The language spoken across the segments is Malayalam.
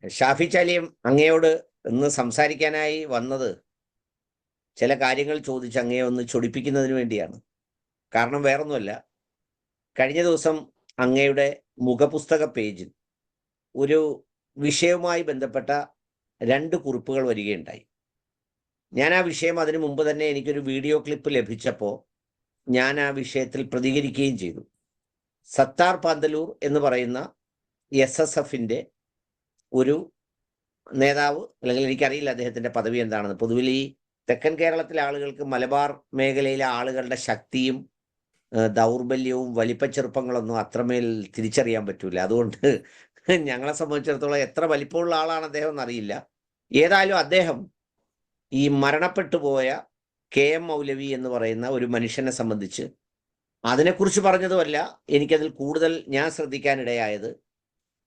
ഷാഫി ചാലിയം അങ്ങയോട് ഇന്ന് സംസാരിക്കാനായി വന്നത് ചില കാര്യങ്ങൾ ചോദിച്ച് അങ്ങയെ ഒന്ന് ചൊടിപ്പിക്കുന്നതിന് വേണ്ടിയാണ്. കാരണം വേറൊന്നുമല്ല, കഴിഞ്ഞ ദിവസം അങ്ങയുടെ മുഖപുസ്തക പേജിൽ ഒരു വിഷയവുമായി ബന്ധപ്പെട്ട 2 കുറിപ്പുകൾ വരികയുണ്ടായി. ഞാൻ ആ വിഷയം അതിനു മുമ്പ് തന്നെ എനിക്കൊരു വീഡിയോ ക്ലിപ്പ് ലഭിച്ചപ്പോൾ ഞാൻ ആ വിഷയത്തിൽ പ്രതികരിക്കുകയും ചെയ്തു. സത്താർ പന്തലൂർ എന്ന് പറയുന്ന SSFന്റെ ഒരു നേതാവ്, അല്ലെങ്കിൽ എനിക്കറിയില്ല അദ്ദേഹത്തിൻ്റെ പദവി എന്താണെന്ന്. പൊതുവിൽ ഈ തെക്കൻ കേരളത്തിലെ ആളുകൾക്ക് മലബാർ മേഖലയിലെ ആളുകളുടെ ശക്തിയും ദൗർബല്യവും വലിപ്പച്ചെറുപ്പങ്ങളൊന്നും അത്രമേൽ തിരിച്ചറിയാൻ പറ്റൂല. അതുകൊണ്ട് ഞങ്ങളെ സംബന്ധിച്ചിടത്തോളം എത്ര വലിപ്പമുള്ള ആളാണ് അദ്ദേഹം എന്നറിയില്ല. ഏതായാലും അദ്ദേഹം ഈ മരണപ്പെട്ടു പോയ KM മൗലവി എന്ന് പറയുന്ന ഒരു മനുഷ്യനെ സംബന്ധിച്ച് അതിനെക്കുറിച്ച് പറഞ്ഞതുമല്ല, എനിക്കതിൽ കൂടുതൽ ഞാൻ ശ്രദ്ധിക്കാനിടയായത്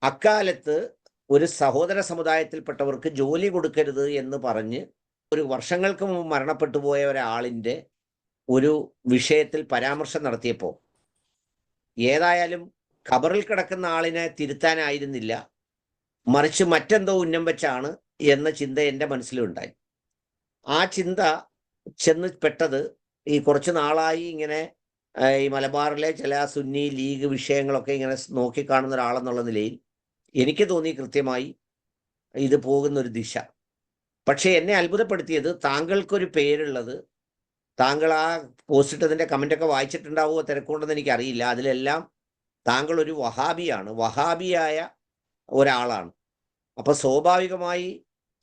അക്കാലത്ത് ഒരു സഹോദര സമുദായത്തിൽപ്പെട്ടവർക്ക് ജോലി കൊടുക്കരുത് എന്ന് പറഞ്ഞ് ഒരു വർഷങ്ങൾക്ക് മുമ്പ് മരണപ്പെട്ടു പോയ ഒരാളിൻ്റെ ഒരു വിഷയത്തിൽ പരാമർശം നടത്തിയപ്പോൾ ഏതായാലും ഖബറിൽ കിടക്കുന്ന ആളിനെ തിരുത്താനായിരുന്നില്ല, മറിച്ച് മറ്റെന്തോ ഉന്നം വെച്ചാണ് എന്ന ചിന്ത എൻ്റെ മനസ്സിലുണ്ടായി. ആ ചിന്ത ചെന്ന് പെട്ടത് ഈ കുറച്ച് നാളായി ഇങ്ങനെ ഈ മലബാറിലെ ചില സുന്നി ലീഗ് വിഷയങ്ങളൊക്കെ ഇങ്ങനെ നോക്കിക്കാണുന്ന ഒരാളെന്നുള്ള നിലയിൽ എനിക്ക് തോന്നി കൃത്യമായി ഇത് പോകുന്നൊരു ദിശ. പക്ഷേ എന്നെ അത്ഭുതപ്പെടുത്തിയത് താങ്കൾക്കൊരു പേരുള്ളത്, താങ്കൾ ആ പോസ്റ്റിട്ടതിൻ്റെ കമൻ്റൊക്കെ വായിച്ചിട്ടുണ്ടാവുമോ, തിരക്കുണ്ടെന്ന് എനിക്കറിയില്ല. അതിലെല്ലാം താങ്കൾ ഒരു വഹാബിയാണ്, വഹാബിയായ ഒരാളാണ്. അപ്പോൾ സ്വാഭാവികമായി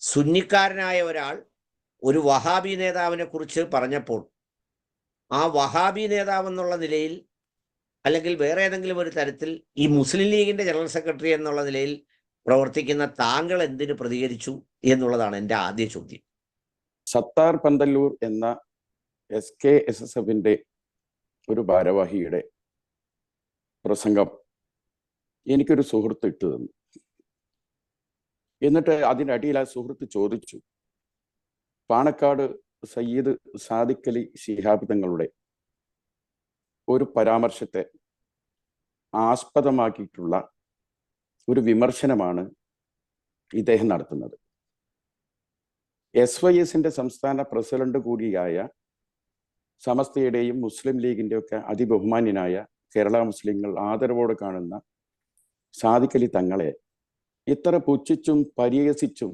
സുന്നിക്കാരനായ ഒരാൾ ഒരു വഹാബി നേതാവിനെ കുറിച്ച് പറഞ്ഞപ്പോൾ ആ വഹാബി നേതാവ് എന്നുള്ള നിലയിൽ, അല്ലെങ്കിൽ വേറെ ഏതെങ്കിലും ഒരു തരത്തിൽ ഈ മുസ്ലിം ലീഗിൻ്റെ ജനറൽ സെക്രട്ടറി എന്നുള്ള നിലയിൽ പ്രവർത്തിക്കുന്ന താങ്കൾ എന്തിനു പ്രതികരിച്ചു എന്നുള്ളതാണ് എൻ്റെ ആദ്യ ചോദ്യം. സത്താർ പന്തല്ലൂർ എന്ന SKSSFന്റെ ഒരു ഭാരവാഹിയുടെ പ്രസംഗം എനിക്കൊരു സുഹൃത്ത് ഇട്ടു തന്നു. എന്നിട്ട് അതിനടിയിൽ ആ സുഹൃത്ത് ചോദിച്ചു, പാണക്കാട് സയ്യിദ് സാദിഖ് അലി ശിഹാബ് തങ്ങളുടെ ഒരു പരാമർശത്തെ ആസ്പദമാക്കിയിട്ടുള്ള ഒരു വിമർശനമാണ് ഇദ്ദേഹം നടത്തുന്നത്. SYSന്റെ സംസ്ഥാന പ്രസിഡന്റ് കൂടിയായ സമസ്തയുടെയും മുസ്ലിം ലീഗിൻ്റെ ഒക്കെ അതിബഹുമാന്യനായ കേരള മുസ്ലിങ്ങൾ ആദരവോടെ കാണുന്ന സാദിഖ് അലി തങ്ങളെ ഇത്ര പുച്ഛിച്ചും പരിഹസിച്ചും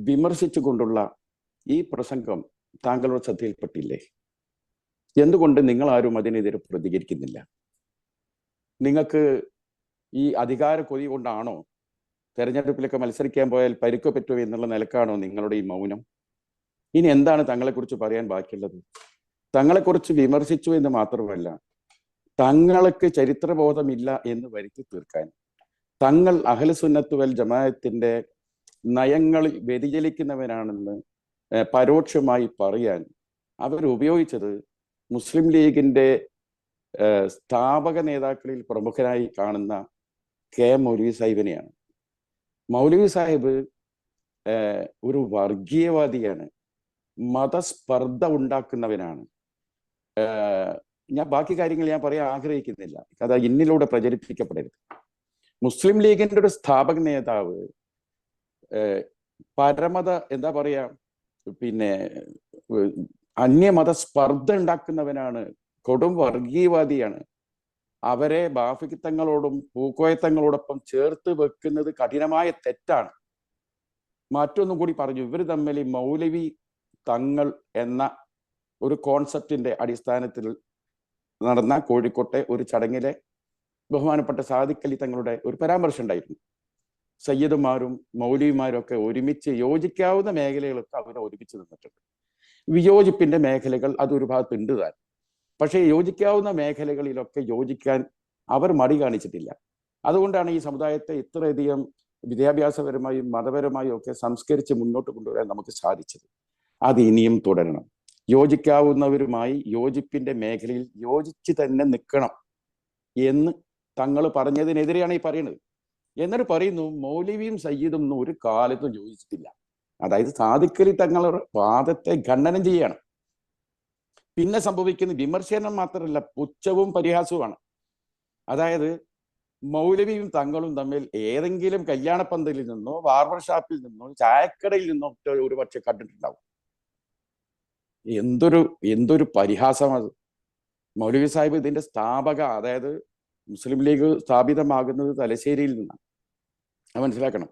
വിമർശിച്ചു കൊണ്ടുള്ള ഈ പ്രസംഗം താങ്കളുടെ ശ്രദ്ധയിൽപ്പെട്ടില്ലേ? എന്തുകൊണ്ട് നിങ്ങൾ ആരും അതിനെതിരെ പ്രതികരിക്കുന്നില്ല? നിങ്ങൾക്ക് ഈ അധികാര കൊതി കൊണ്ടാണോ? തെരഞ്ഞെടുപ്പിലൊക്കെ മത്സരിക്കാൻ പോയാൽ പരിക്കോ പറ്റുമോ എന്നുള്ള നിലക്കാണോ നിങ്ങളുടെ ഈ മൗനം? ഇനി എന്താണ് തങ്ങളെക്കുറിച്ച് പറയാൻ ബാക്കിയുള്ളത്? തങ്ങളെക്കുറിച്ച് വിമർശിച്ചു എന്ന് മാത്രമല്ല, തങ്ങൾക്ക് ചരിത്രബോധമില്ല എന്ന് വരുത്തി തീർക്കാൻ, തങ്ങൾ അഹ്ലുസുന്നത്ത് വൽ ജമാഅത്തിന്റെ നയങ്ങളിൽ വ്യതിചലിക്കുന്നവരാണെന്ന് പരോക്ഷമായി പറയാൻ അവരുപയോഗിച്ചത് മുസ്ലിം ലീഗിന്റെ സ്ഥാപക നേതാക്കളിൽ പ്രമുഖനായി കാണുന്ന KM മൗലവി സാഹിബിനെയാണ്. മൗലവി സാഹിബ് ഒരു വർഗീയവാദിയാണ്, മതസ്പർദ്ധ ഉണ്ടാക്കുന്നവനാണ്. ഞാൻ ബാക്കി കാര്യങ്ങൾ ഞാൻ പറയാൻ ആഗ്രഹിക്കുന്നില്ല, അത് ഇന്നിലൂടെ പ്രചരിപ്പിക്കപ്പെടരുത്. മുസ്ലിം ലീഗിന്റെ ഒരു സ്ഥാപക നേതാവ് പരമത എന്താ പറയാ, പിന്നെ അന്യമത സ്പർദ്ധ ഉണ്ടാക്കുന്നവനാണ്, കൊടും വർഗീയവാദിയാണ്. അവരെ ബാഫിത്തങ്ങളോടും പൂക്കോയത്തങ്ങളോടൊപ്പം ചേർത്ത് വെക്കുന്നത് കഠിനമായ തെറ്റാണ്. മറ്റൊന്നും കൂടി പറഞ്ഞു, ഇവർ തമ്മിൽ മൗലവി തങ്ങൾ എന്ന ഒരു കോൺസെപ്റ്റിന്റെ അടിസ്ഥാനത്തിൽ നടന്ന കോഴിക്കോട്ടെ ഒരു ചടങ്ങിലെ ബഹുമാനപ്പെട്ട സാദിഖ് അലി തങ്ങളുടെ ഒരു പരാമർശം ഉണ്ടായിരുന്നു. സയ്യിദുമാരും മൗലവിമാരും ഒക്കെ ഒരുമിച്ച് യോജിക്കാവുന്ന മേഖലകളൊക്കെ അവരെ ഒരുമിച്ച് നിന്നിട്ടുണ്ട്. വിയോജിപ്പിന്റെ മേഖലകൾ അതൊരു ഭാഗത്തുണ്ട് താൻ. പക്ഷേ യോജിക്കാവുന്ന മേഖലകളിലൊക്കെ യോജിക്കാൻ അവർ മടി കാണിച്ചിട്ടില്ല. അതുകൊണ്ടാണ് ഈ സമുദായത്തെ ഇത്രയധികം വിദ്യാഭ്യാസപരമായും മതപരമായും ഒക്കെ സംസ്കരിച്ച് മുന്നോട്ട് കൊണ്ടുവരാൻ നമുക്ക് സാധിച്ചത്. അത് ഇനിയും തുടരണം. യോജിക്കാവുന്നവരുമായി യോജിപ്പിന്റെ മേഖലയിൽ യോജിച്ച് തന്നെ നിൽക്കണം എന്ന് തങ്ങൾ പറഞ്ഞതിനെതിരെയാണ് ഈ പറയുന്നത്. എന്നിട്ട് പറയുന്നു മൗലവിയും സയ്യിദും ഒന്നും ഒരു കാലത്തും യോജിച്ചിട്ടില്ല. അതായത് സാദിഖ് അലി തങ്ങളുടെ വാദത്തെ ഖണ്ഡനം ചെയ്യാണ്. പിന്നെ സംഭവിക്കുന്ന വിമർശനം മാത്രമല്ല, പുച്ഛവും പരിഹാസവുമാണ്. അതായത് മൗലവിയും തങ്ങളും തമ്മിൽ ഏതെങ്കിലും കല്യാണപ്പന്തലിൽ നിന്നോ ബാർബർ ഷാപ്പിൽ നിന്നോ ചായക്കടയിൽ നിന്നോ ഒരു പക്ഷെ കണ്ടിട്ടുണ്ടാവും. എന്തൊരു പരിഹാസമാണ്. മൗലവി സാഹിബ് ഇതിന്റെ സ്ഥാപക, അതായത് മുസ്ലിം ലീഗ് സ്ഥാപിതമാകുന്നത് തലശ്ശേരിയിൽ നിന്നാണ്. അത് മനസ്സിലാക്കണം.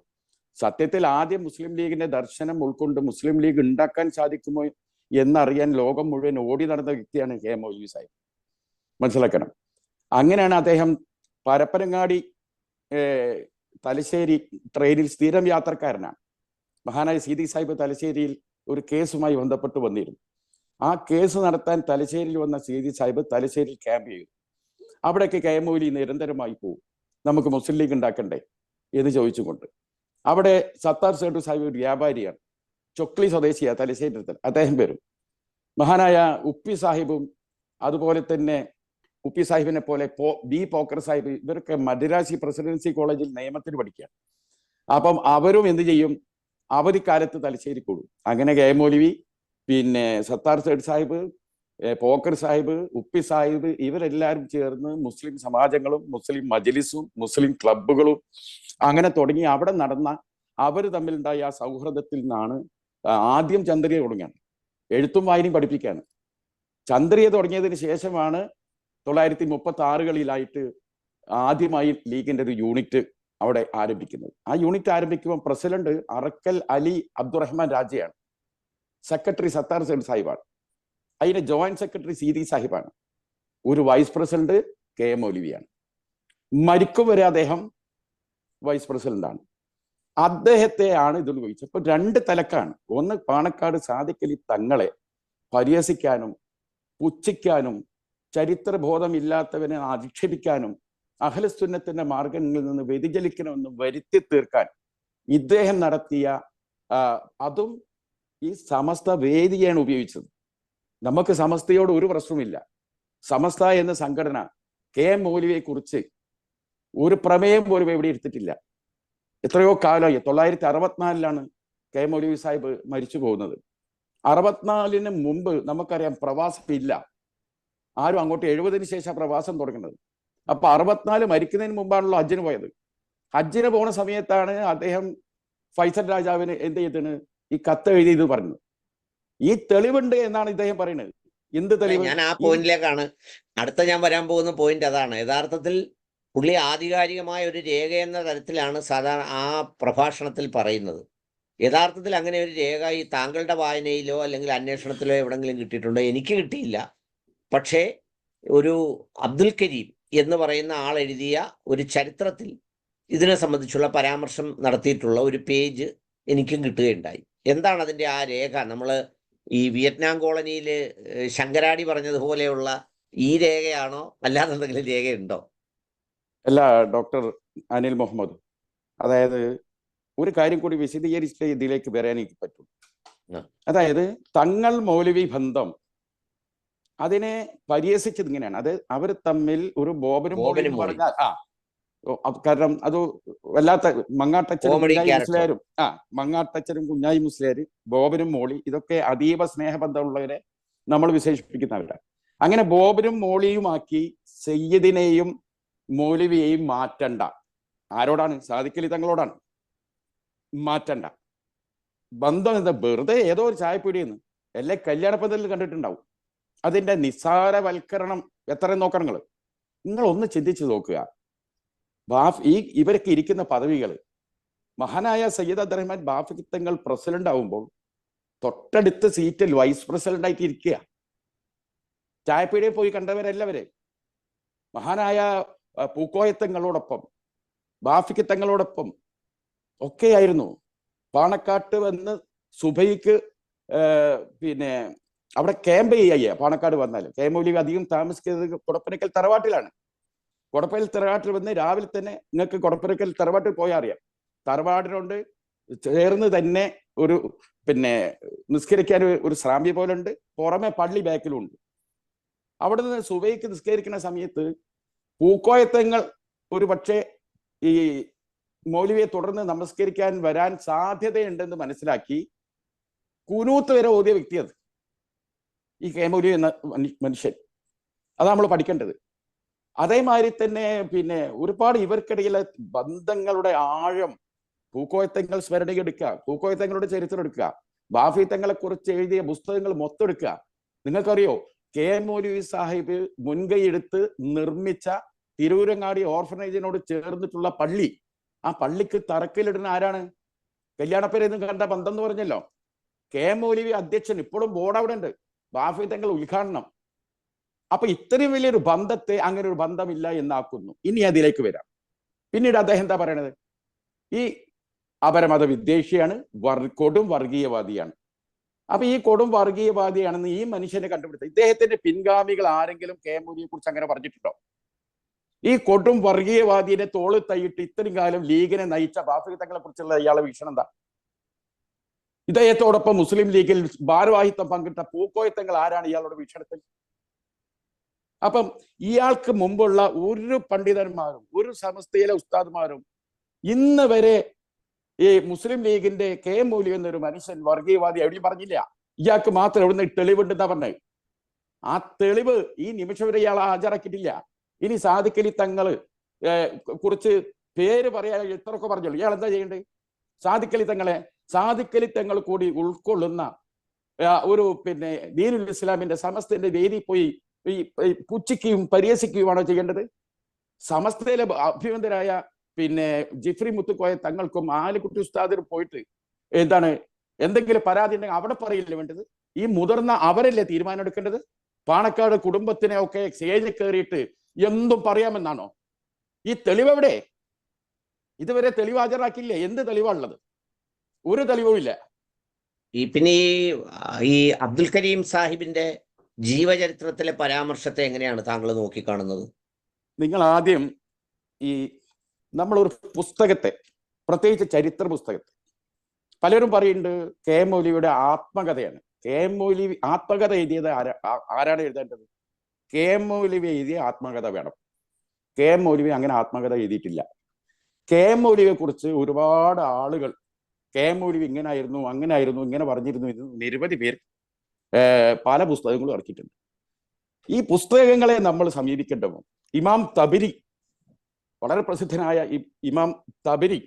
സത്യത്തിൽ ആദ്യം മുസ്ലിം ലീഗിന്റെ ദർശനം ഉൾക്കൊണ്ട് മുസ്ലിം ലീഗ് ഉണ്ടാക്കാൻ സാധിക്കുമോ എന്നറിയാൻ ലോകം മുഴുവൻ ഓടി നടന്ന വ്യക്തിയാണ് കെ മൗലവി സാഹിബ്. മനസ്സിലാക്കണം. അങ്ങനെയാണ് അദ്ദേഹം പരപ്പനങ്ങാടി തലശ്ശേരി ട്രെയിനിൽ സ്ഥിരം യാത്രക്കാരനാണ്. മഹാനായ സീതി സാഹിബ് തലശ്ശേരിയിൽ ഒരു കേസുമായി ബന്ധപ്പെട്ട് വന്നിരുന്നു. ആ കേസ് നടത്താൻ തലശ്ശേരിയിൽ വന്ന സീതി സാഹിബ് തലശ്ശേരിയിൽ ക്യാമ്പ് ചെയ്തു. അവിടേക്ക് കെ മൗലവി നിരന്തരമായി പോകും. നമുക്ക് മുസ്ലിം ലീഗ് ഉണ്ടാക്കണ്ടേ എന്ന് ചോദിച്ചുകൊണ്ട്. അവിടെ സത്താർ സേഠു സാഹിബ് ഒരു വ്യാപാരിയാണ്, ചൊക്ലി സ്വദേശിയാണ്, തലശ്ശേരി. അദ്ദേഹം വരും. മഹാനായ ഉപ്പി സാഹിബും അതുപോലെ തന്നെ ഉപ്പി സാഹിബിനെ പോലെ ബി പോക്കർ സാഹിബ്, ഇവരൊക്കെ മദ്രാസി പ്രസിഡൻസി കോളേജിൽ നിയമത്തിന് പഠിക്കുകയാണ്. അപ്പം അവരും എന്ത് ചെയ്യും, അവധിക്കാലത്ത് തലശ്ശേരി കൂടും. അങ്ങനെ കെ മൗലവി, പിന്നെ സത്താർ സേഠ് സാഹിബ്, പോക്കർ സാഹിബ്, ഉപ്പി സാഹിബ്, ഇവരെല്ലാവരും ചേർന്ന് മുസ്ലിം സമാജങ്ങളും മുസ്ലിം മജ്ലിസും മുസ്ലിം ക്ലബ്ബുകളും അങ്ങനെ തുടങ്ങി അവിടെ നടന്ന അവർ തമ്മിലുണ്ടായ ആ സൗഹൃദത്തിൽ നിന്നാണ് ആദ്യം ചന്ദ്രിയ തുടങ്ങിയത്. എഴുത്തും വായനയും പഠിപ്പിക്കാണ്. ചന്ദ്രിയ തുടങ്ങിയതിന് ശേഷമാണ് 1936 ആദ്യമായി ലീഗിന്റെ ഒരു യൂണിറ്റ് അവിടെ ആരംഭിക്കുന്നത്. ആ യൂണിറ്റ് ആരംഭിക്കുമ്പോൾ പ്രസിഡന്റ് അറക്കൽ അലി അബ്ദുറഹ്മാൻ രാജയാണ്, സെക്രട്ടറി സത്താർ സേഠ് സാഹിബാണ്, അതിന്റെ ജോയിന്റ് സെക്രട്ടറി സീതി സാഹിബാണ്, ഒരു വൈസ് പ്രസിഡന്റ് കെ എം മൗലവിയാണ്. മരിക്കും വരെ അദ്ദേഹം വൈസ് പ്രസിഡന്റാണ്. അദ്ദേഹത്തെയാണ് ഇതിൽ വഹിച്ചത്. അപ്പൊ രണ്ട് തലക്കാണ്. ഒന്ന്, പാണക്കാട് സാദിഖ് അലി തങ്ങളെ പരിഹസിക്കാനും പുച്ഛിക്കാനും ചരിത്രബോധമില്ലാത്തവനെ അധിക്ഷേപിക്കാനും അഹ്ലുസുന്നത്തിന്റെ മാർഗങ്ങളിൽ നിന്ന് വ്യതിചലിക്കണമെന്ന് വരുത്തി തീർക്കാൻ ഇദ്ദേഹം നടത്തിയ അതും ഈ സമസ്ത വേദിയാണ് ഉപയോഗിച്ചത്. നമുക്ക് സമസ്തയോട് ഒരു പ്രശ്നമില്ല. സമസ്ത എന്ന സംഘടന കെ എം മൗലവിയെ കുറിച്ച് ഒരു പ്രമേയം പോലും എവിടെ എടുത്തിട്ടില്ല. എത്രയോ കാലമായി. 1964 കെ എം മൗലവി സാഹിബ് മരിച്ചു പോകുന്നത്. 64 മുമ്പ് നമുക്കറിയാം പ്രവാസം ഇല്ല. ആരും അങ്ങോട്ട് 70 ശേഷം പ്രവാസം തുടങ്ങുന്നത്. അപ്പൊ 64 മരിക്കുന്നതിന് മുമ്പാണല്ലോ ഹജ്ജിന് പോയത്. ഹജ്ജിന് പോണ സമയത്താണ് അദ്ദേഹം ഫൈസൽ രാജാവിന് എന്ത് ചെയ്തത്, ഈ കത്ത് എഴുതിയത് പറഞ്ഞു. ഈ തെളിവുണ്ട് എന്നാണ് ഇദ്ദേഹം പറയുന്നത്. എന്ത് തെളിവ്? ഞാൻ ആ പോയിന്റിലേക്കാണ് അടുത്ത ഞാൻ വരാൻ പോകുന്ന പോയിന്റ്. അതാണ് യഥാർത്ഥത്തിൽ പുള്ളി ആധികാരികമായ ഒരു രേഖ എന്ന തരത്തിലാണ് സാധാരണ ആ പ്രഭാഷണത്തിൽ പറയുന്നത്. യഥാർത്ഥത്തിൽ അങ്ങനെ ഒരു രേഖ ഈ താങ്കളുടെ വായനയിലോ അല്ലെങ്കിൽ അന്വേഷണത്തിലോ എവിടെങ്കിലും കിട്ടിയിട്ടുണ്ടോ? എനിക്ക് കിട്ടിയില്ല. പക്ഷേ ഒരു അബ്ദുൽ കരീം എന്ന് പറയുന്ന ആൾ എഴുതിയ ഒരു ചരിത്രത്തിൽ ഇതിനെ സംബന്ധിച്ചുള്ള പരാമർശം നടത്തിയിട്ടുള്ള ഒരു പേജ് എനിക്കും കിട്ടുകയുണ്ടായി. എന്താണ് അതിൻ്റെ ആ രേഖ? നമ്മൾ ഈ വിയറ്റ്നാം കോളനിയിൽ ശങ്കരാടി പറഞ്ഞതുപോലെയുള്ള ഈ രേഖയാണോ, അല്ലാതെ എന്തെങ്കിലും രേഖയുണ്ടോ? അല്ല ഡോക്ടർ അനിൽ മുഹമ്മദ്, അതായത് ഒരു കാര്യം കൂടി വിശദീകരിച്ചിട്ട് ഇതിലേക്ക് വരാൻ എനിക്ക് പറ്റും. അതായത് തങ്ങൾ മൗലവി ബന്ധം അതിനെ പരിഹസിച്ചത് ഇങ്ങനെയാണ്. അത് അവർ തമ്മിൽ ഒരു ബോബനും പറഞ്ഞാൽ കാരണം അത് വല്ലാത്ത മങ്ങാട്ടച്ചനും കുഞ്ഞായി മുസ്ലിയാരും മങ്ങാട്ടച്ചനും കുഞ്ഞായി മുസ്ലിയാര്, ബോബനും മോളി, ഇതൊക്കെ അതീവ സ്നേഹബന്ധമുള്ളവരെ നമ്മൾ വിശേഷിപ്പിക്കുന്നവരാണ്. അങ്ങനെ ബോബനും മോളിയുമാക്കി സയ്യിദിനെയും മൗലവിയെയും മാറ്റണ്ട. ആരോടാണ്? സാദിഖ് അലി തങ്ങളോടാണ്. മാറ്റണ്ട. ബന്ധം എന്താ? വെറുതെ ഏതോ ഒരു ചായപ്പീടിയെന്ന് എല്ലാ കല്യാണപ്പന്തലിൽ കണ്ടിട്ടുണ്ടാവും. അതിന്റെ നിസ്സാരവൽക്കരണം എത്ര നോക്കണം നിങ്ങൾ ഒന്ന് ചിന്തിച്ചു നോക്കുക. ഇവരൊക്കെ ഇരിക്കുന്ന പദവികൾ, മഹാനായ സയ്യിദ് അബ്ദുറഹ്മാൻ ബാഫഖി തങ്ങൾ പ്രസിഡന്റ് ആവുമ്പോൾ തൊട്ടടുത്ത സീറ്റിൽ വൈസ് പ്രസിഡന്റ് ആയിട്ട് ഇരിക്കുക. ചായപ്പീടിയെ പോയി കണ്ടവരല്ലവരെ. മഹാനായ പൂക്കോയത്തങ്ങളോടൊപ്പം ബാഫഖി തങ്ങളോടൊപ്പം ഒക്കെയായിരുന്നു. പാണക്കാട്ട് വന്ന് സുബൈക്ക് പിന്നെ അവിടെ ക്യാമ്പ് ചെയ്യുക. പാണക്കാട് വന്നാൽ കെ മൗലവി അധികം താമസിക്കുന്നത് കൊടപ്പനക്കൽ തറവാട്ടിലാണ്. കൊടപ്പനക്കൽ തറവാട്ടിൽ വന്ന് രാവിലെ തന്നെ, നിങ്ങൾക്ക് കൊടപ്പനക്കൽ തറവാട്ടിൽ പോയാൽ അറിയാം, തറവാടിനോട് ചേർന്ന് തന്നെ ഒരു നിസ്കരിക്കാൻ ഒരു ശ്രാമ്യ പോലെ ഉണ്ട്. പുറമെ പള്ളി ബാക്കിലും ഉണ്ട്. അവിടെ നിന്ന് സുബൈക്ക് നിസ്കരിക്കുന്ന സമയത്ത് പൂക്കോയത്തങ്ങൾ ഒരു പക്ഷേ ഈ മൗലവിയെ തുടർന്ന് നമസ്കരിക്കാൻ വരാൻ സാധ്യതയുണ്ടെന്ന് മനസ്സിലാക്കി കുനൂത്ത് വരെ ഓതിയ വ്യക്തി അത് ഈ കെ മൗലവി എന്ന മനുഷ്യൻ. അതാണ് നമ്മൾ പഠിക്കേണ്ടത്. അതേമാതിരി തന്നെ പിന്നെ ഒരുപാട് ഇവർക്കിടയിലെ ബന്ധങ്ങളുടെ ആഴം, പൂക്കോയത്തങ്ങൾ സ്മരണ എടുക്കുക, പൂക്കോയത്തങ്ങളുടെ ചരിത്രം എടുക്കുക, ബാഫിത്തങ്ങളെ കുറിച്ച് എഴുതിയ പുസ്തകങ്ങൾ മൊത്തം എടുക്കുക. നിങ്ങൾക്കറിയോ, കെ മൗലവി സാഹിബ് മുൻകൈയെടുത്ത് നിർമ്മിച്ച തിരൂരങ്ങാടി ഓർഫനേജിനോട് ചേർന്നിട്ടുള്ള പള്ളി, ആ പള്ളിക്ക് തറക്കല്ലിടുന്ന ആരാണ്? കല്യാണപ്പേരെന്ന് കണ്ട ബന്ധം എന്ന് പറഞ്ഞല്ലോ, കെ മൗലവി അധ്യക്ഷൻ. ഇപ്പോഴും ബോർഡ് അവിടെ ഉണ്ട്, ബാഫിത്തങ്ങൾ ഉദ്ഘാടനം. അപ്പൊ ഇത്രയും വലിയൊരു ബന്ധത്തെ അങ്ങനെ ഒരു ബന്ധമില്ല എന്നാക്കുന്നു. ഇനി അതിലേക്ക് വരാം. പിന്നീട് അദ്ദേഹം എന്താ പറയണത്? ഈ അപരമത വിദ്വേഷിയാണ്, കൊടും വർഗീയവാദിയാണ്. അപ്പൊ ഈ കൊടും വർഗീയവാദിയാണെന്ന് ഈ മനുഷ്യനെ കണ്ടുപിടുത്തം. ഇദ്ദേഹത്തിന്റെ പിൻഗാമികൾ ആരെങ്കിലും കെ മൗലവിയെ കുറിച്ച് അങ്ങനെ പറഞ്ഞിട്ടുണ്ടോ? ഈ കൊടും വർഗീയവാദിയെ തോളിൽ തയ്യിട്ട് ഇത്രയും കാലം ലീഗിനെ നയിച്ച ബാഫിത്തങ്ങളെ കുറിച്ചുള്ള ഇയാളെ വീക്ഷണം എന്താ? ഇദ്ദേഹത്തോടൊപ്പം മുസ്ലിം ലീഗിൽ ഭാരവാഹിത്വം പങ്കിട്ട പൂക്കോയത്തങ്ങൾ ആരാണ് ഇയാളുടെ വീക്ഷണത്തിൽ? അപ്പം ഇയാൾക്ക് മുമ്പുള്ള ഒരു പണ്ഡിതന്മാരും ഒരു സമസ്തയിലെ ഉസ്താദ്മാരും ഇന്ന് വരെ ഈ മുസ്ലിം ലീഗിന്റെ കെ മൗലവി എന്നൊരു മനുഷ്യൻ വർഗീയവാദി എവിടെയും പറഞ്ഞില്ല. ഇയാൾക്ക് മാത്രം എവിടുന്ന് തെളിവുണ്ടെന്നാ പറഞ്ഞത്. ആ തെളിവ് ഈ നിമിഷം വരെ ഇയാൾ ഹാജരാക്കിയിട്ടില്ല. ഇനി സാദിഖ് അലി തങ്ങള് കുറിച്ച് പേര് പറയാൻ എത്രയൊക്കെ പറഞ്ഞോളൂ. ഇയാൾ എന്താ ചെയ്യേണ്ടത്? സാദിഖ് അലി തങ്ങൾ കൂടി ഉൾക്കൊള്ളുന്ന ഒരു പിന്നെ ദീനുൽ ഇസ്ലാമിന്റെ സമസ്തന്റെ വേദി പോയി ഈ പുച്ഛിക്കുകയും പരിഹസിക്കുകയുമാണോ ചെയ്യേണ്ടത്? സമസ്തയിലെ അഭിമതരായ പിന്നെ ജിഫ്രി മുത്തുക്കോയ തങ്ങൾക്കും ആലിക്കുട്ടി ഉസ്താദിനും പോയിട്ട് എന്തെങ്കിലും പരാതി ഉണ്ടെങ്കിൽ അവിടെ പറയില്ലേ വേണ്ടത്? ഈ മുതിർന്ന അവരല്ലേ തീരുമാനം എടുക്കേണ്ടത്? പാണക്കാട് കുടുംബത്തിനെ ഒക്കെ സ്റ്റേജിൽ കയറിയിട്ട് എന്തും പറയാമെന്നാണോ? ഈ തെളിവെവിടെ? ഇതുവരെ തെളിവ് ഹാജരാക്കിയില്ലേ? എന്ത് തെളിവാണുള്ളത്? ഒരു തെളിവും ഇല്ല. പിന്നെ ഈ അബ്ദുൽ കരീം സാഹിബിന്റെ ജീവചരിത്രത്തിലെ പരാമർശത്തെ എങ്ങനെയാണ് താങ്കൾ നോക്കിക്കാണുന്നത്? നിങ്ങൾ ആദ്യം ഈ നമ്മളൊരു പുസ്തകത്തെ, പ്രത്യേകിച്ച് ചരിത്ര പുസ്തകത്തെ, പലരും പറയുന്നുണ്ട് കെ മൗലവിയുടെ ആത്മകഥയാണ്. കെ മൗലവി ആത്മകഥ എഴുതിയത് ആരാണ് എഴുതേണ്ടത്? കെ മൗലവി എഴുതിയ ആത്മകഥ വേണം. കെ മൗലവി അങ്ങനെ ആത്മകഥ എഴുതിയിട്ടില്ല. കെ മൗലവിയെ കുറിച്ച് ഒരുപാട് ആളുകൾ കെ മൗലവി ഇങ്ങനായിരുന്നു, അങ്ങനായിരുന്നു, ഇങ്ങനെ പറഞ്ഞിരുന്നു, ഇത് നിരവധി പേർ പല പുസ്തകങ്ങളും ഇറക്കിയിട്ടുണ്ട്. ഈ പുസ്തകങ്ങളെ നമ്മൾ സമീപിക്കേണ്ടതും ഇമാം തബരി, വളരെ പ്രസിദ്ധനായ ഇമാം തബരി,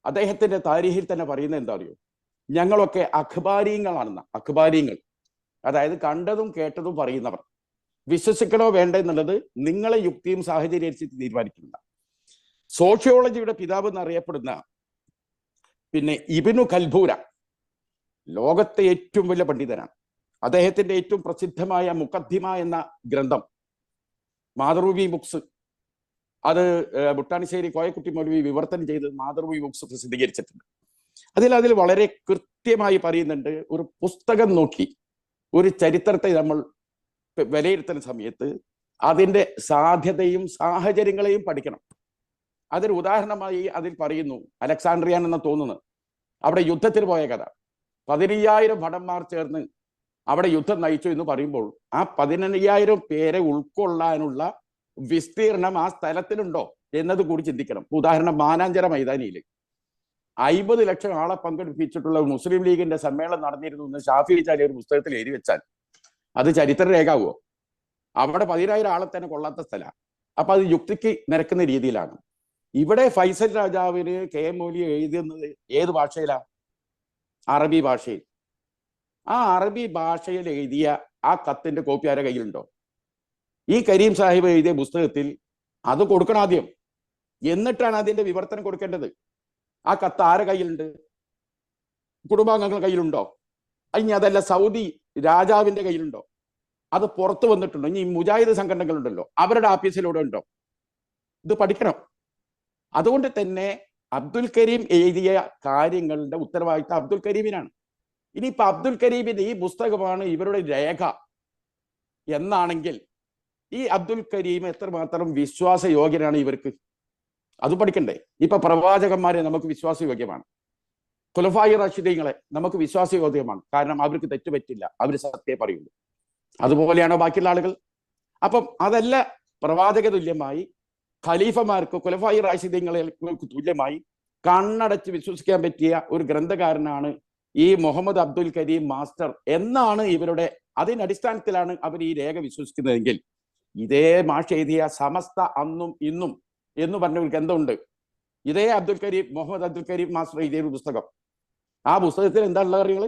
അദ്ദേഹത്തിന്റെ താരീഖിൽ തന്നെ പറയുന്നത് എന്താ അറിയോ? ഞങ്ങളൊക്കെ അഖ്ബാരിങ്ങളാണെന്ന. അഖ്ബാരിങ്ങൾ അതായത് കണ്ടതും കേട്ടതും പറയുന്നവർ. വിശ്വസിക്കണോ വേണ്ട എന്നുള്ളത് നിങ്ങളെ യുക്തിയും സാഹചര്യം അനുസരിച്ച് തീരുമാനിക്കുന്ന സോഷ്യോളജിയുടെ പിതാവ് എന്നറിയപ്പെടുന്ന പിന്നെ ഇബ്നു ഖൽബൂര ലോകത്തെ ഏറ്റവും വലിയ പണ്ഡിതനാണ്. അദ്ദേഹത്തിന്റെ ഏറ്റവും പ്രസിദ്ധമായ മുഖദ്ദിമ എന്ന ഗ്രന്ഥം, മാതൃഭൂമി ബുക്സ്, അത് മുട്ടാണിശ്ശേരി കോയക്കുട്ടി മൗലവി വിവർത്തനം ചെയ്ത് മാതൃഭൂമി ബുക്സ് പ്രസിദ്ധീകരിച്ചിട്ടുണ്ട്. അതിൽ വളരെ കൃത്യമായി പറയുന്നുണ്ട്, ഒരു പുസ്തകം നോക്കി ഒരു ചരിത്രത്തെ നമ്മൾ വിലയിരുത്തുന്ന സമയത്ത് അതിൻ്റെ സാധ്യതയും സാഹചര്യങ്ങളെയും പഠിക്കണം. അതൊരു ഉദാഹരണമായി അതിൽ പറയുന്നു, അലക്സാണ്ട്രിയാൻ എന്ന് തോന്നുന്നു, അവിടെ യുദ്ധത്തിന് പോയ കഥ. 15,000 ഭടന്മാർ ചേർന്ന് അവിടെ യുദ്ധം നയിച്ചു എന്ന് പറയുമ്പോൾ ആ 15,000 പേരെ ഉൾക്കൊള്ളാനുള്ള വിസ്തീർണം ആ സ്ഥലത്തിലുണ്ടോ എന്നത് കൂടി ചിന്തിക്കണം. ഉദാഹരണം, മാനാഞ്ചിറ മൈതാനിയിൽ 50 ലക്ഷം ആളെ പങ്കെടുപ്പിച്ചിട്ടുള്ള മുസ്ലിം ലീഗിന്റെ സമ്മേളനം നടന്നിരുന്നു എന്ന് ഷാഫി ചാലി ഒരു പുസ്തകത്തിൽ എഴുതി വെച്ചാൽ അത് ചരിത്ര രേഖാവോ? അവിടെ 10,000 ആളെ തന്നെ കൊള്ളാത്ത സ്ഥലമാണ്. അപ്പൊ അത് യുക്തിക്ക് നിരക്കുന്ന രീതിയിലാണ്. ഇവിടെ ഫൈസൽ രാജാവിന് കെ മൗലവി എഴുതുന്നത് ഏത് ഭാഷയിലാ? അറബി ഭാഷയിൽ. ആ അറബി ഭാഷയിൽ എഴുതിയ ആ കത്തിന്റെ കോപ്പി ആരുടെ കയ്യിലുണ്ടോ? ഈ കരീം സാഹിബ് എഴുതിയ പുസ്തകത്തിൽ അത് കൊടുക്കണം ആദ്യം, എന്നിട്ടാണ് അതിന്റെ വിവർത്തനം കൊടുക്കേണ്ടത്. ആ കത്ത് ആരുടെ കയ്യിലുണ്ട്? കുടുംബാംഗങ്ങളുടെ കയ്യിലുണ്ടോ? ഇനി അതല്ല സൗദി രാജാവിന്റെ കയ്യിലുണ്ടോ? അത് പുറത്തു വന്നിട്ടുണ്ടോ? ഇനി മുജാഹിദ് സംഘടനകളുണ്ടല്ലോ, അവരുടെ ആഫീസിലൂടെ ഉണ്ടോ? ഇത് പഠിക്കണം. അതുകൊണ്ട് തന്നെ അബ്ദുൽ കരീം എഴുതിയ കാര്യങ്ങളുടെ ഉത്തരവാദിത്തം അബ്ദുൽ കരീമിനാണ്. ഇനിയിപ്പൊ അബ്ദുൽ കരീമിന്റെ ഈ പുസ്തകമാണ് ഇവരുടെ രേഖ എന്നാണെങ്കിൽ ഈ അബ്ദുൽ കരീം എത്രമാത്രം വിശ്വാസയോഗ്യനാണ് ഇവർക്ക്? അത് പഠിക്കണ്ടേ? ഇപ്പൊ പ്രവാചകന്മാരെ നമുക്ക് വിശ്വാസയോഗ്യമാണ്, ഖുലഫായി റാഷിദീങ്ങളെ നമുക്ക് വിശ്വാസയോഗ്യമാണ്, കാരണം അവർക്ക് തെറ്റുപറ്റില്ല, അവർ സത്യമേ പറയുള്ളൂ. അതുപോലെയാണോ ബാക്കിയുള്ള ആളുകൾ? അപ്പം അതല്ല, പ്രവാചക തുല്യമായി ഖലീഫമാർക്ക് ഖുലഫായി റാഷിദീങ്ങളെ തുല്യമായി കണ്ണടച്ച് വിശ്വസിക്കാൻ പറ്റിയ ഒരു ഗ്രന്ഥകാരനാണ് ഈ മുഹമ്മദ് അബ്ദുൽ കരീം മാസ്റ്റർ എന്നാണ് ഇവരുടെ, അതിനടിസ്ഥാനത്തിലാണ് അവർ ഈ രേഖ വിശ്വസിക്കുന്നതെങ്കിൽ ഇതേ മാഷ് എഴുതിയ സമസ്ത അന്നും ഇന്നും എന്ന് പറഞ്ഞ ഒരു ഗ്രന്ഥമുണ്ട്. ഇതേ മുഹമ്മദ് അബ്ദുൽ കരീം മാസ്റ്റർ എഴുതിയ ഒരു പുസ്തകം. ആ പുസ്തകത്തിൽ എന്താ ഉള്ള അറിയുകൾ?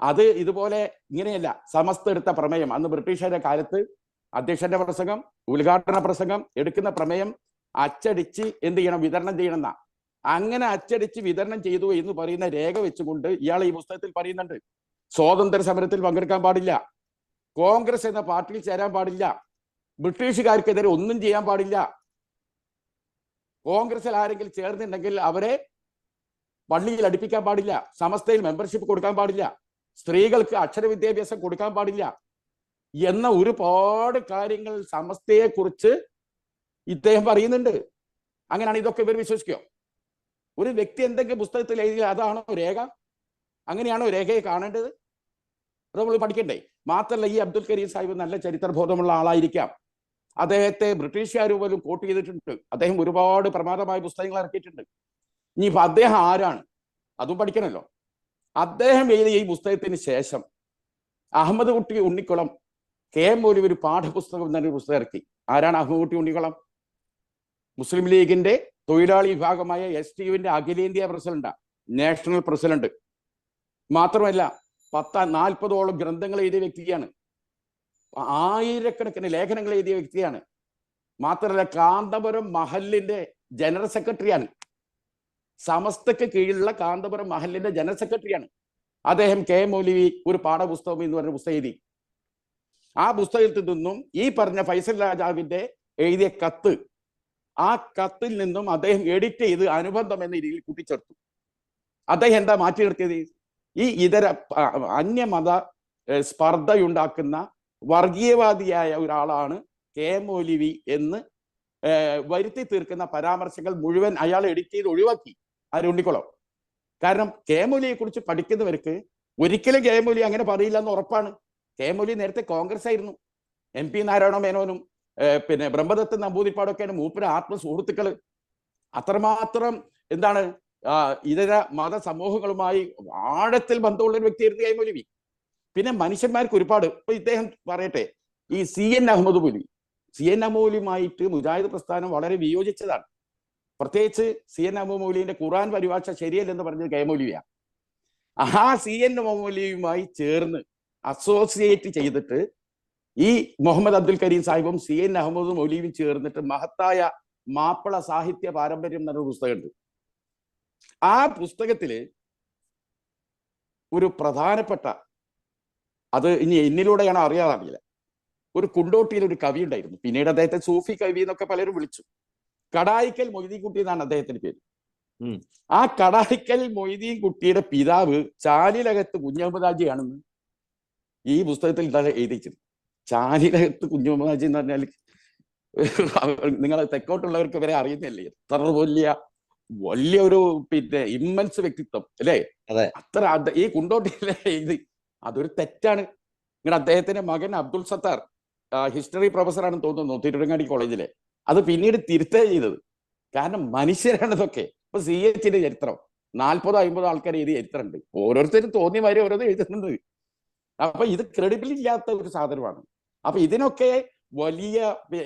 അത് ഇതുപോലെ ഇങ്ങനെയല്ല. സമസ്ത എടുത്ത പ്രമേയം, അന്ന് ബ്രിട്ടീഷുകാരുടെ കാലത്ത് അധ്യക്ഷന്റെ പ്രസംഗം, ഉദ്ഘാടന പ്രസംഗം, എടുക്കുന്ന പ്രമേയം അച്ചടിച്ച് എന്ത് ചെയ്യണം, വിതരണം ചെയ്യണം എന്നാ. അങ്ങനെ അച്ചടിച്ച് വിതരണം ചെയ്തു എന്ന് പറയുന്ന രേഖ വെച്ചുകൊണ്ട് ഇയാൾ ഈ പുസ്തകത്തിൽ പറയുന്നുണ്ട്, സ്വാതന്ത്ര്യ സമരത്തിൽ പങ്കെടുക്കാൻ പാടില്ല, കോൺഗ്രസ് എന്ന പാർട്ടിയിൽ ചേരാൻ പാടില്ല, ബ്രിട്ടീഷുകാർക്കെതിരെ ഒന്നും ചെയ്യാൻ പാടില്ല, കോൺഗ്രസിൽ ആരെങ്കിലും ചേർന്നിട്ടുണ്ടെങ്കിൽ അവരെ പള്ളിയിൽ അടുപ്പിക്കാൻ പാടില്ല, സമസ്തയിൽ മെമ്പർഷിപ്പ് കൊടുക്കാൻ പാടില്ല, സ്ത്രീകൾക്ക് അക്ഷര വിദ്യാഭ്യാസം കൊടുക്കാൻ പാടില്ല എന്ന ഒരുപാട് കാര്യങ്ങൾ സമസ്തയെ കുറിച്ച് ഇദ്ദേഹം പറയുന്നുണ്ട്. അങ്ങനെയാണ് ഇതൊക്കെ ഇവർ വിശ്വസിക്കോ? ഒരു വ്യക്തി എന്തെങ്കിലും പുസ്തകത്തിൽ എഴുതിയ അതാണോ രേഖ? അങ്ങനെയാണോ രേഖയെ കാണേണ്ടത്? അത് നമ്മൾ പഠിക്കണ്ടേ? മാത്രമല്ല, ഈ അബ്ദുൽ കരീം സാഹിബ് നല്ല ചരിത്രബോധമുള്ള ആളായിരിക്കാം. അദ്ദേഹത്തെ ബ്രിട്ടീഷുകാർ പോലും കോട്ട് ചെയ്തിട്ടുണ്ട്. അദ്ദേഹം ഒരുപാട് പ്രമാദമായ പുസ്തകങ്ങൾ ഇറക്കിയിട്ടുണ്ട്. ഇനിയിപ്പോ അദ്ദേഹം ആരാണ് അതും പഠിക്കണമല്ലോ. അദ്ദേഹം എഴുതിയ ഈ പുസ്തകത്തിന് ശേഷം അഹമ്മദ് കുട്ടി ഉണ്ണിക്കുളം KM മൗലവി ഒരു പാഠപുസ്തകം എന്നൊരു പുസ്തകം ഇറക്കി. ആരാണ് അഹമ്മദ് കുട്ടി ഉണ്ണിക്കുളം? മുസ്ലിം ലീഗിന്റെ തൊഴിലാളി വിഭാഗമായ STUവിന്റെ അഖിലേന്ത്യാ പ്രസിഡന്റ്, നാഷണൽ പ്രസിഡന്റ്. മാത്രമല്ല 40-ഓളം ഗ്രന്ഥങ്ങൾ എഴുതിയ വ്യക്തിയാണ്, ആയിരക്കണക്കിന് ലേഖനങ്ങൾ എഴുതിയ വ്യക്തിയാണ്. മാത്രമല്ല കാന്തപുരം മഹലിന്റെ ജനറൽ സെക്രട്ടറിയാണ്, സമസ്തക്ക് കീഴിലുള്ള കാന്തപുരം മഹലിന്റെ ജനറൽ സെക്രട്ടറിയാണ്. അദ്ദേഹം KM മൗലവി ഒരു പാഠപുസ്തകം എന്ന് പറഞ്ഞ പുസ്തകം എഴുതി. ആ പുസ്തകത്തിൽ നിന്നും ഈ പറഞ്ഞ ഫൈസൽ രാജാവിന്റെ എഴുതിയ കത്ത്, ആ കത്തിൽ നിന്നും അദ്ദേഹം എഡിറ്റ് ചെയ്ത് അനുബന്ധം എന്ന രീതിയിൽ കൂട്ടിച്ചേർത്തു. അദ്ദേഹം എന്താ മാറ്റി നിർത്തിയത്? ഈ ഇതര അന്യമത സ്പർദ്ധയുണ്ടാക്കുന്ന വർഗീയവാദിയായ ഒരാളാണ് KM മൗലവി എന്ന് വരുത്തി തീർക്കുന്ന പരാമർശങ്ങൾ മുഴുവൻ അയാൾ എഡിറ്റ് ചെയ്ത് ഒഴിവാക്കി. ഉണ്ണിക്കുളം. കാരണം KM മൗലവിയെ കുറിച്ച് പഠിക്കുന്നവർക്ക് ഒരിക്കലും KM മൗലവി അങ്ങനെ പറയില്ല എന്ന് ഉറപ്പാണ്. KM മൗലവി നേരത്തെ കോൺഗ്രസ് ആയിരുന്നു. MP നാരായണ മേനോനും പിന്നെ ബ്രഹ്മദത്ത് നമ്പൂതിരിപ്പാടൊക്കെയാണ് മൂപ്പര് ആത്മസുഹൃത്തുക്കള്. അത്രമാത്രം എന്താണ് ഇതര മത സമൂഹങ്ങളുമായി ആഴത്തിൽ ബന്ധമുള്ള ഒരു വ്യക്തിയായിരുന്നു KM മൗലവി. പിന്നെ മനുഷ്യന്മാർക്ക് ഒരുപാട്, ഇപ്പൊ ഇദ്ദേഹം പറയട്ടെ, ഈ CN അഹമ്മദ് മൗലവി, CN അഹമ്മദ് മൗലവിയുമായിട്ട് മുജാഹിദ് പ്രസ്ഥാനം വളരെ വിയോജിച്ചതാണ്. പ്രത്യേകിച്ച് CN അഹമ്മദ് മൗലവിന്റെ ഖുർആൻ പരിഭാഷ ശരിയല്ലെന്ന് പറഞ്ഞത് KM മൗലവിയാണ്. ആ CN മൗലവിയുമായി ചേർന്ന് അസോസിയേറ്റ് ചെയ്തിട്ട് ഈ മുഹമ്മദ് അബ്ദുൽ കരീം സാഹിബും CN അഹമ്മദ് മൗലവിയും ചേർന്നിട്ട് മഹത്തായ മാപ്പിള സാഹിത്യ പാരമ്പര്യം എന്നൊരു പുസ്തകമുണ്ട്. ആ പുസ്തകത്തില് ഒരു പ്രധാനപ്പെട്ട, അത് ഇനി എന്നിലൂടെയാണ് അറിയാറില്ല, ഒരു കുണ്ടോട്ടിയിൽ ഒരു കവി ഉണ്ടായിരുന്നു. പിന്നീട് അദ്ദേഹത്തെ സൂഫി കവി എന്നൊക്കെ പലരും വിളിച്ചു. കടായിക്കൽ മൊയ്തീൻകുട്ടി എന്നാണ് അദ്ദേഹത്തിന്റെ പേര്. ആ കടായിക്കൽ മൊയ്തീൻകുട്ടിയുടെ പിതാവ് ചാലിലകത്ത് കുഞ്ഞഹമ്മദ് ഹാജിയാണെന്ന് ഈ പുസ്തകത്തിൽ എഴുതിച്ചത്. ചാലിലകത്ത് കുഞ്ഞഹമ്മദ് ഹാജി എന്ന് പറഞ്ഞാൽ നിങ്ങൾ തെക്കോട്ടുള്ളവർക്ക് വരെ അറിയുന്നില്ലേ, എത്ര വലിയ ഒരു പിന്നെ ഇമ്മൻസ് വ്യക്തിത്വം അല്ലേ? അത്ര ഈ കുണ്ടോട്ടിയിലെ ഇത് അതൊരു തെറ്റാണ്. നിങ്ങളുടെ അദ്ദേഹത്തിന്റെ മകൻ അബ്ദുൾ സത്താർ ഹിസ്റ്ററി പ്രൊഫസറാണെന്ന് തോന്നുന്നു തിരുവരങ്ങാടി കോളേജിലെ. അത് പിന്നീട് തിരുത്തേ ചെയ്തത്. കാരണം മനുഷ്യരാണ് ഇതൊക്കെ. ഇപ്പൊ CHന്റെ ചരിത്രം 40-50 ആൾക്കാർ എഴുതിയ ചരിത്രമുണ്ട്. ഓരോരുത്തരും തോന്നിയ മാതിരി ഓരോന്നും എഴുതുന്നുണ്ട്. അപ്പൊ ഇത് ക്രെഡിബിൾ ഇല്ലാത്ത ഒരു സാധനമാണ്. അപ്പൊ ഇതിനൊക്കെ വലിയ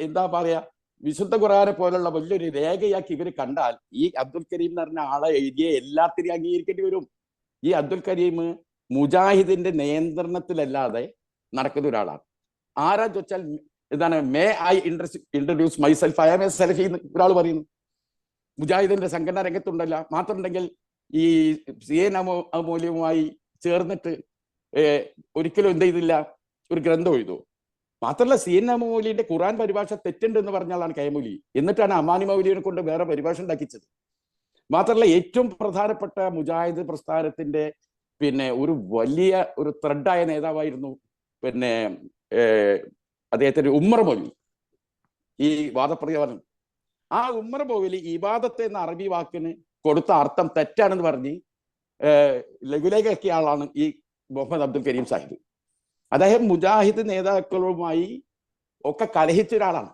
എന്താ പറയാ, വിശുദ്ധ ഖുർആനെ പോലുള്ള വലിയൊരു രേഖയാക്കി ഇവർ കണ്ടാൽ ഈ അബ്ദുൽ കരീം എന്ന് പറഞ്ഞ ആളെ എഴുതിയ എല്ലാത്തിനെയും അംഗീകരിക്കേണ്ടി വരും. ഈ അബ്ദുൽ കരീം മുജാഹിദിന്റെ നിയന്ത്രണത്തിലല്ലാതെ നടക്കുന്ന ഒരാളാണ്. ആരാ ചോദിച്ചാൽ എന്താണ്, may I introduce myself, I am a Salafi എന്ന് ഒരാൾ പറയുന്നു. മുജാഹിദിന്റെ സംഘടനാ രംഗത്തുണ്ടല്ല. മാത്രമുണ്ടെങ്കിൽ ഈ CN മൗലവിയുമായി ചേർന്നിട്ട് ഒരിക്കലും എന്ത് ചെയ്തില്ല, ഒരു ഗ്രന്ഥം എഴുതുമോ? മാത്രമല്ല CN മൗലവിന്റെ ഖുർആൻ പരിഭാഷ തെറ്റുണ്ട് എന്ന് പറഞ്ഞാലാണ് KM മൗലവി. എന്നിട്ടാണ് അമാനി മൗലവിനെ കൊണ്ട് വേറെ പരിഭാഷ ഉണ്ടാക്കിച്ചത്. മാത്രമല്ല ഏറ്റവും പ്രധാനപ്പെട്ട മുജാഹിദ് പ്രസ്ഥാനത്തിന്റെ പിന്നെ ഒരു വലിയ ഒരു ത്രെഡായ നേതാവായിരുന്നു പിന്നെ അദ്ദേഹത്തിന്റെ ഉമ്മർ മൗലവി, ഈ വാദപ്രതിവാദം. ആ ഉമ്മർ മൗലവി ഇബാദത്ത് എന്ന അറബി വാക്കിന് കൊടുത്ത അർത്ഥം തെറ്റാണെന്ന് പറഞ്ഞ് ലഘുലേഖയാക്കിയ ആളാണ് ഈ മുഹമ്മദ് അബ്ദുൽ കരീം സാഹിബ്. അദ്ദേഹം മുജാഹിദ് നേതാക്കളുമായി ഒക്കെ കലഹിച്ച ഒരാളാണ്.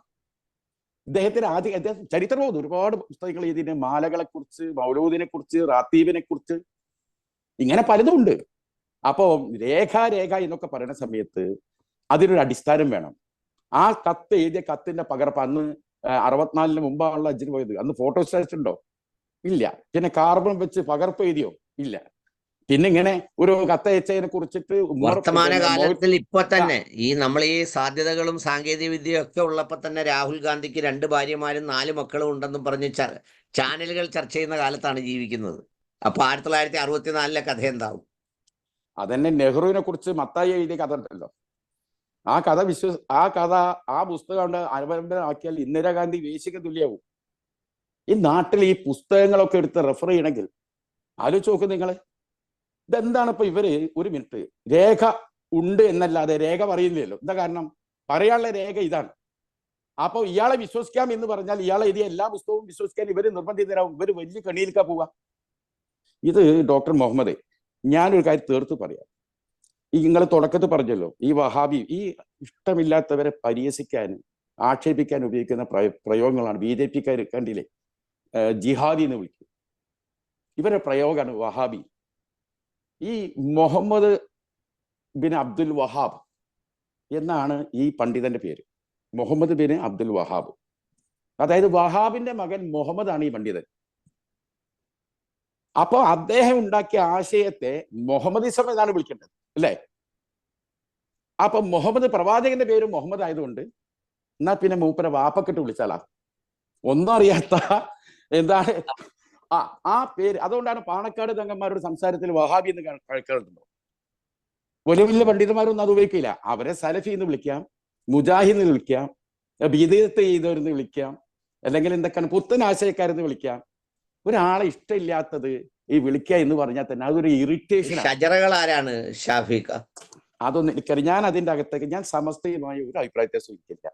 ഇദ്ദേഹത്തിന് അദ്ദേഹം ചരിത്രബോധം ഒരുപാട് പുസ്തകങ്ങൾ എഴുതിയ, മാലകളെ കുറിച്ച്, മൗലൂദിനെ കുറിച്ച്, റാത്തീബിനെ കുറിച്ച്, ഇങ്ങനെ പലതും ഉണ്ട്. അപ്പോ രേഖ എന്നൊക്കെ പറയുന്ന സമയത്ത് അതിനൊരു അടിസ്ഥാനം വേണം. ആ കത്ത് എഴുതിയ കത്തിന്റെ പകർപ്പ് അന്ന് 64 മുമ്പാണല്ലോ ഹജ്ജിന് പോയത്. അന്ന് ഫോട്ടോ സ്റ്റാറ്റ് ഉണ്ടോ? ഇല്ല. പിന്നെ കാർബൺ വെച്ച് പകർപ്പ് എഴുതിയോ? ഇല്ല. പിന്നെ ഇങ്ങനെ ഒരു കത്തയച്ചതിനെ കുറിച്ചിട്ട് വർത്തമാന കാലത്തിൽ ഇപ്പൊ തന്നെ നമ്മൾ ഈ സാധ്യതകളും സാങ്കേതിക വിദ്യയും ഒക്കെ ഉള്ളപ്പോ തന്നെ രാഹുൽ ഗാന്ധിക്ക് 2 ഭാര്യമാരും 4 മക്കളും ഉണ്ടെന്നും പറഞ്ഞ് ചാനലുകൾ ചർച്ച ചെയ്യുന്ന കാലത്താണ് ജീവിക്കുന്നത്. അപ്പൊ 1964 കഥ എന്താവും? അതന്നെ നെഹ്റുവിനെ കുറിച്ച് മത്തായി എഴുതിയ കഥ ഉണ്ടല്ലോ. ആ കഥ ആ പുസ്തകം കൊണ്ട് അനുബന്ധമാക്കിയാൽ ഇന്ദിരാഗാന്ധി വേശിക്ക് തുല്യാവും. ഈ നാട്ടിൽ ഈ പുസ്തകങ്ങളൊക്കെ എടുത്ത് റെഫർ ചെയ്യണമെങ്കിൽ ആലോചിച്ച് നോക്ക് നിങ്ങൾ. ഇതെന്താണ് ഇപ്പൊ ഇവര് ഒരു മിനിറ്റ് രേഖ ഉണ്ട് എന്നല്ലാതെ രേഖ പറയുന്നില്ലല്ലോ. എന്താ കാരണം? പറയാനുള്ള രേഖ ഇതാണ്. അപ്പൊ ഇയാളെ വിശ്വസിക്കാം എന്ന് പറഞ്ഞാൽ ഇയാളെ എഴുതിയ എല്ലാ പുസ്തകവും വിശ്വസിക്കാൻ ഇവര് നിർബന്ധിതരാകും. ഇവര് വലിയ കണിയിലേക്കാ പോവുക. ഇത് ഡോക്ടർ മുഹമ്മദ്, ഞാനൊരു കാര്യം തീർത്ത് പറയാം. ഈ നിങ്ങൾ തുടക്കത്തിൽ പറഞ്ഞല്ലോ, ഈ വഹാബി ഈ ഇഷ്ടമില്ലാത്തവരെ പരിഹസിക്കാനും ആക്ഷേപിക്കാൻ ഉപയോഗിക്കുന്ന പ്രയോഗങ്ങളാണ് BJP-ക്കാർ കണ്ടില്ലേ, ജിഹാദി എന്ന് വിളിക്കും. ഇവരുടെ പ്രയോഗമാണ് വഹാബി. ഈ മുഹമ്മദ് ബിൻ അബ്ദുൽ വഹാബ് എന്നാണ് ഈ പണ്ഡിതന്റെ പേര്. Muhammad bin Abdul Wahab. അതായത് വഹാബിന്റെ മകൻ മുഹമ്മദ് ആണ് ഈ പണ്ഡിതൻ. അപ്പൊ അദ്ദേഹം ഉണ്ടാക്കിയ ആശയത്തെ മുഹമ്മദിസം എന്നാണ് വിളിക്കേണ്ടത്, അല്ലേ? അപ്പൊ മുഹമ്മദ് പ്രവാചകന്റെ പേര് മുഹമ്മദ് ആയതുകൊണ്ട് എന്നാ പിന്നെ മൂപ്പരെ വാപ്പക്കിട്ട് വിളിച്ചാലാ ഒന്നും അറിയാത്ത എന്താണ് ആ പേര്. അതുകൊണ്ടാണ് പാണക്കാട് തങ്ങന്മാരുടെ സംസാരത്തിൽ വഹാബി എന്ന് കേൾക്കുന്നുണ്ടോ? വലിയ വലിയ പണ്ഡിതന്മാരൊന്നും അത് ഉപയോഗിക്കില്ല. അവരെ സലഫി എന്ന് വിളിക്കാം, മുജാഹിദ് എന്ന് വിളിക്കാം, ബിദഅത്ത് ചെയ്തവരെന്ന് വിളിക്കാം, അല്ലെങ്കിൽ എന്തൊക്കെയാണ് പുത്തൻ ആശയക്കാരെന്ന് വിളിക്കാം. ഒരാളെ ഇഷ്ടമില്ലാത്തത് ഈ വിളിക്കുക എന്ന് പറഞ്ഞാൽ തന്നെ അതൊരു ഇറിറ്റേഷൻ. ഷജറകൾ ആരാണ് ഷാഫിക്ക? അതൊന്നും എനിക്കറിയാം. ഞാൻ അതിന്റെ അകത്തേക്ക് ഞാൻ സമസ്തയുമായി ഒരു അഭിപ്രായത്തെ സൂചിക്കില്ല.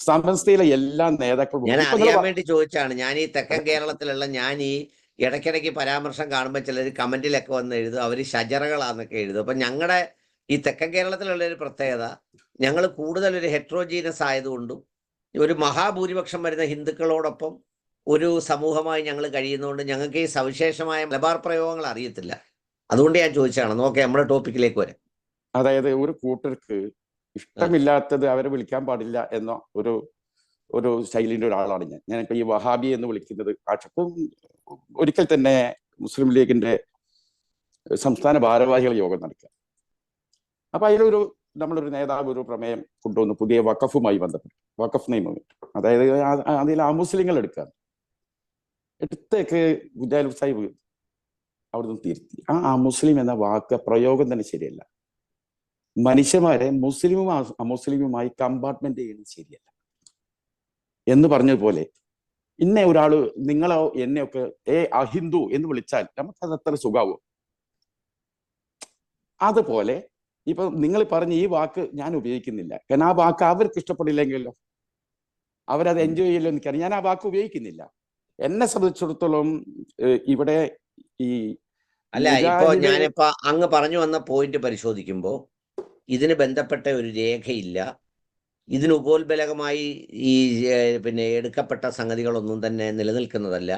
സമസ്തയിലെ എല്ലാ നേതാക്കളും ഞാൻ അറിയാൻ വേണ്ടി ചോദിച്ചാണ്. ഞാൻ ഈ തെക്കൻ കേരളത്തിലുള്ള ഈ ഇടയ്ക്കിടയ്ക്ക് പരാമർശം കാണുമ്പോൾ ചിലർ കമന്റിലൊക്കെ വന്ന് എഴുതും അവർ ഷജറകളാന്നൊക്കെ എഴുതും. അപ്പൊ ഞങ്ങളുടെ ഈ തെക്കൻ കേരളത്തിലുള്ള ഒരു പ്രത്യേകത, ഞങ്ങൾ കൂടുതൽ ഒരു ഹെട്രോജീനസ് ആയതുകൊണ്ടും ഒരു മഹാഭൂരിപക്ഷം വരുന്ന ഹിന്ദുക്കളോടൊപ്പം ഒരു സമൂഹമായി ഞങ്ങൾ കഴിയുന്നതുകൊണ്ട് ഞങ്ങൾക്ക് ഈ സവിശേഷമായ മലബാർ പ്രയോഗങ്ങൾ അറിയത്തില്ല. അതുകൊണ്ട് ഞാൻ ചോദിച്ചാണ്. നോക്കെ നമ്മുടെ ടോപ്പിക്കിലേക്ക് വരാം. അതായത് ഒരു കൂട്ടർക്ക് ഇഷ്ടമില്ലാത്തത് അവരെ വിളിക്കാൻ പാടില്ല എന്ന ഒരു ശൈലിന്റെ ഒരാളാണ് ഞാൻ. ഞാനിപ്പോ ഈ വഹാബി എന്ന് വിളിക്കുന്നത് ഒരിക്കൽ തന്നെ മുസ്ലിം ലീഗിന്റെ സംസ്ഥാന ഭാരവാഹികൾ യോഗം നടക്കുക. അപ്പൊ നമ്മളൊരു നേതാവ് ഒരു പ്രമേയം കൊണ്ടുവന്ന് പുതിയ വഖഫുമായി ബന്ധപ്പെട്ട് വഖഫ് നിയമം, അതായത് അതിൽ മുസ്ലിങ്ങൾ എടുത്തേക്ക് ഗുജാൽ സാഹിബ് അവിടുന്ന് തിരുത്തി. മുസ്ലിം എന്ന വാക്ക് പ്രയോഗം തന്നെ ശരിയല്ല. മനുഷ്യന്മാരെ മുസ്ലിമും അമുസ്ലിമുമായി കമ്പാർട്ട്മെന്റ് ചെയ്യുന്നത് ശരിയല്ല എന്ന് പറഞ്ഞതുപോലെ ഇന്ന ഒരാള് നിങ്ങളോ എന്നെയൊക്കെ അഹിന്ദു എന്ന് വിളിച്ചാൽ നമുക്കത് അത്ര സുഖാവും. അതുപോലെ ഇപ്പൊ നിങ്ങൾ പറഞ്ഞ ഈ വാക്ക് ഞാൻ ഉപയോഗിക്കുന്നില്ല. കാരണം ആ വാക്ക് അവർക്ക് ഇഷ്ടപ്പെടില്ലെങ്കിലോ, അവരത് എൻജോയ് ചെയ്യല്ലോ എനിക്കറിയാം. ഞാൻ ആ വാക്ക് ഉപയോഗിക്കുന്നില്ല. എന്നെ സംബന്ധിച്ചിടത്തോളം ഇവിടെ ഈ ഇപ്പൊ ഞാനിപ്പോ അങ്ങ് പറഞ്ഞു വന്ന പോയിന്റ് പരിശോധിക്കുമ്പോൾ ഇതിന് ബന്ധപ്പെട്ട ഒരു രേഖയില്ല. ഇതിന് ഉപോത്ബലകമായി ഈ എടുക്കപ്പെട്ട സംഗതികളൊന്നും തന്നെ നിലനിൽക്കുന്നതല്ല.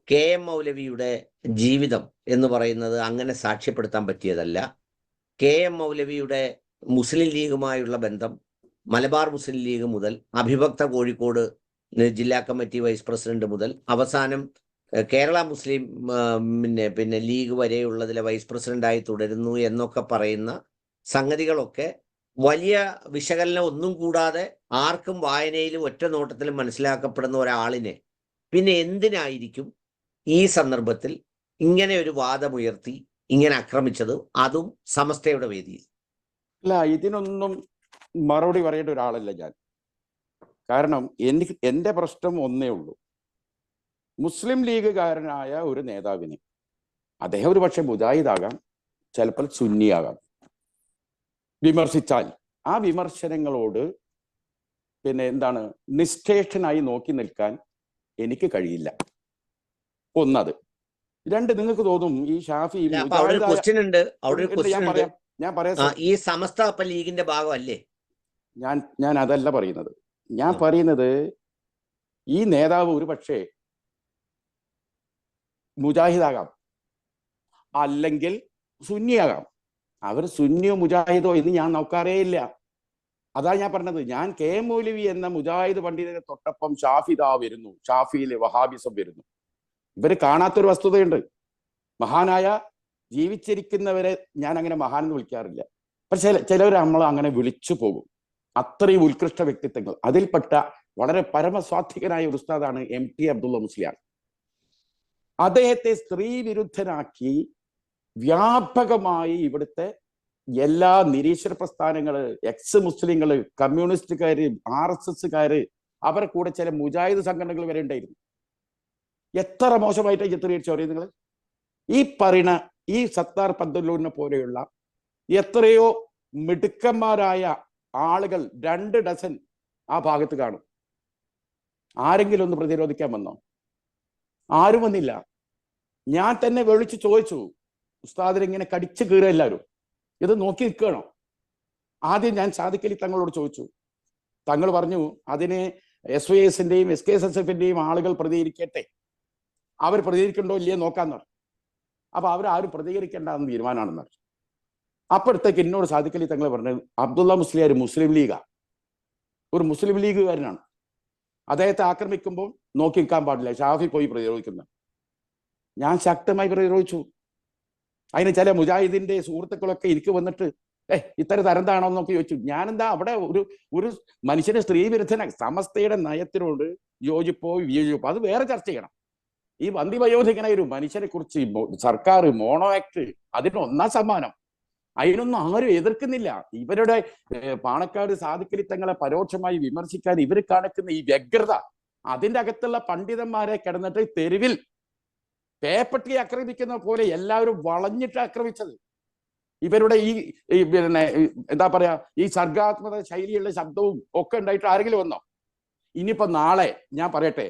KM മൗലവിയുടെ ജീവിതം എന്ന് പറയുന്നത് അങ്ങനെ സാക്ഷ്യപ്പെടുത്താൻ പറ്റിയതല്ല. KM മൗലവിയുടെ മുസ്ലിം ലീഗുമായുള്ള ബന്ധം മലബാർ മുസ്ലിം ലീഗ് മുതൽ അഭിഭക്ത കോഴിക്കോട് ജില്ലാ കമ്മിറ്റി വൈസ് പ്രസിഡന്റ് മുതൽ അവസാനം കേരള മുസ്ലിം ലീഗ് വരെയുള്ളതിലെ വൈസ് പ്രസിഡന്റായി തുടരുന്നു എന്നൊക്കെ പറയുന്ന സംഗതികളൊക്കെ വലിയ വിശകലനം ഒന്നും കൂടാതെ ആർക്കും വായനയിലും ഒറ്റ നോട്ടത്തിലും മനസ്സിലാക്കപ്പെടുന്ന ഒരാളിനെ പിന്നെ എന്തിനായിരിക്കും ഈ സന്ദർഭത്തിൽ ഇങ്ങനെ ഒരു വാദമുയർത്തി ഇങ്ങനെ ആക്രമിച്ചത്, അതും സമസ്തയുടെ വേദിയിൽ? അല്ല, ഇതിനൊന്നും മറുപടി പറയേണ്ട ഒരാളല്ല ഞാൻ. കാരണം എന്റെ പ്രശ്നം ഒന്നേ ഉള്ളൂ. മുസ്ലിം ലീഗുകാരനായ ഒരു നേതാവിന്, അദ്ദേഹം ഒരു പക്ഷെ മുജാഹിദാകാം, ചിലപ്പോൾ സുന്നിയാകാം, വിമർശിച്ചാൽ ആ വിമർശനങ്ങളോട് നിഷ്ഠേഷനായി നോക്കി നിൽക്കാൻ എനിക്ക് കഴിയില്ല. ഒന്നത്. രണ്ട്, നിങ്ങൾക്ക് തോന്നും ഈ ഷാഫി ഞാൻ പറയാം, ഈ സമസ്ത ലീഗിന്റെ ഭാഗമല്ലേ? ഞാൻ അതല്ല പറയുന്നത്. ഞാൻ പറയുന്നത് ഈ നേതാവ് ഒരു പക്ഷേ മുജാഹിദാകാം, അല്ലെങ്കിൽ സുന്നിയാകാം. അവർ സുന്നിയോ മുജാഹിദോ എന്ന് ഞാൻ നോക്കാറേ ഇല്ല. അതാ ഞാൻ പറഞ്ഞത്. ഞാൻ കെ എം മൗലവി എന്ന മുജാഹിദ് പണ്ഡിതനെ തൊട്ടപ്പം ഷാഫിദാ വരുന്നു, ഷാഫിയിലെ വഹാബിസം വരുന്നു. ഇവര് കാണാത്തൊരു വസ്തുതയുണ്ട്. മഹാനായ ജീവിച്ചിരിക്കുന്നവരെ ഞാൻ അങ്ങനെ മഹാൻ എന്ന് വിളിക്കാറില്ല. പക്ഷെ ചിലവർ നമ്മൾ അങ്ങനെ വിളിച്ചു പോകും. അത്രയും ഉത്കൃഷ്ട വ്യക്തിത്വങ്ങൾ. അതിൽപ്പെട്ട വളരെ പരമസ്വാത്വികനായ ഒരു ഉസ്താദാണ് MT അബ്ദുള്ള മുസ്ലിയാർ. അദ്ദേഹത്തെ സ്ത്രീ വിരുദ്ധനാക്കി വ്യാപകമായി ഇവിടുത്തെ എല്ലാ നിരീശ്വര പ്രസ്ഥാനങ്ങള്, എക്സ് മുസ്ലിങ്ങള്, കമ്മ്യൂണിസ്റ്റുകാര്, RSSകാര്, അവരെ കൂടെ ചില മുജാഹിദ് സംഘടനകൾ വരെ ഉണ്ടായിരുന്നു. എത്ര മോശമായിട്ടാണ് ചിത്രീകരിച്ചു അറിയാം നിങ്ങൾ? ഈ പറയുന്ന ഈ സത്താർ പന്തല്ലൂരിനെ പോലെയുള്ള എത്രയോ മിടുക്കന്മാരായ ആളുകൾ 2 ഡസൻ ആ ഭാഗത്ത് കാണും. ആരെങ്കിലും ഒന്ന് പ്രതിരോധിക്കാൻ വന്നോ? ആരും വന്നില്ല. ഞാൻ തന്നെ വിളിച്ചു ചോദിച്ചു, ഉസ്താദിനെ ഇങ്ങനെ കടിച്ചു കീറുക എല്ലാവരും, ഇത് നോക്കി നിൽക്കണോ? ആദ്യം ഞാൻ സാദിഖ് അലി തങ്ങളോട് ചോദിച്ചു. തങ്ങൾ പറഞ്ഞു അതിന് SYSന്റെയും SKSSFന്റെയും ആളുകൾ പ്രതികരിക്കട്ടെ, അവർ പ്രതികരിക്കണ്ടോ ഇല്ലയോ നോക്കാന്ന് പറഞ്ഞു. അപ്പൊ അവരാരും പ്രതികരിക്കേണ്ടെന്ന് തീരുമാനമാണെന്ന് പറഞ്ഞു. അപ്പോഴത്തേക്ക് എന്നോട് സാദിഖ് അലി തങ്ങൾ പറഞ്ഞത്, അബ്ദുള്ള മുസ്ലിയാർ മുസ്ലിം ലീഗാ, ഒരു മുസ്ലിം ലീഗുകാരനാണ്, അദ്ദേഹത്തെ ആക്രമിക്കുമ്പോൾ നോക്കി നിൽക്കാൻ പാടില്ല, ഷാഫി പോയി പ്രതിരോധിക്കുന്ന. ഞാൻ ശക്തമായി പ്രതിരോധിച്ചു. അതിന് ചില മുജാഹിദിന്റെ സുഹൃത്തുക്കളൊക്കെ എനിക്ക് വന്നിട്ട് ഇത്തരം തരംതാണോ എന്നൊക്കെ ചോദിച്ചു. ഞാനെന്താ അവിടെ ഒരു മനുഷ്യനെ സ്ത്രീ വിരുദ്ധന സമസ്തയുടെ നയത്തിനോട് യോജിപ്പോ വിയോജിപ്പോ അത് വേറെ ചർച്ച ചെയ്യണം. ഈ വന്ധ്യവയോധികനായ ഒരു മനുഷ്യനെ കുറിച്ച് സർക്കാർ മോണോ ആക്ട് അതിന് 1ാം സമ്മാനം, അതിനൊന്നും ആരും എതിർക്കുന്നില്ല. ഇവരുടെ പാണക്കാട് സാദിഖ് അലി തങ്ങളെ പരോക്ഷമായി വിമർശിക്കാൻ ഇവർ കാണിക്കുന്ന ഈ വ്യഗ്രത, അതിന്റെ അകത്തുള്ള പണ്ഡിതന്മാരെ കിടന്നിട്ട് തെരുവിൽ പേപ്പട്ടി ആക്രമിക്കുന്ന പോലെ എല്ലാവരും വളഞ്ഞിട്ട് ആക്രമിച്ചത്. ഇവരുടെ ഈ പിന്നെ എന്താ പറയാ, ഈ സർഗാത്മക ശൈലിയുള്ള ശബ്ദവും ഒക്കെ ഉണ്ടായിട്ട് ആരെങ്കിലും വന്നോ? ഇനിയിപ്പോ നാളെ ഞാൻ പറയട്ടെ,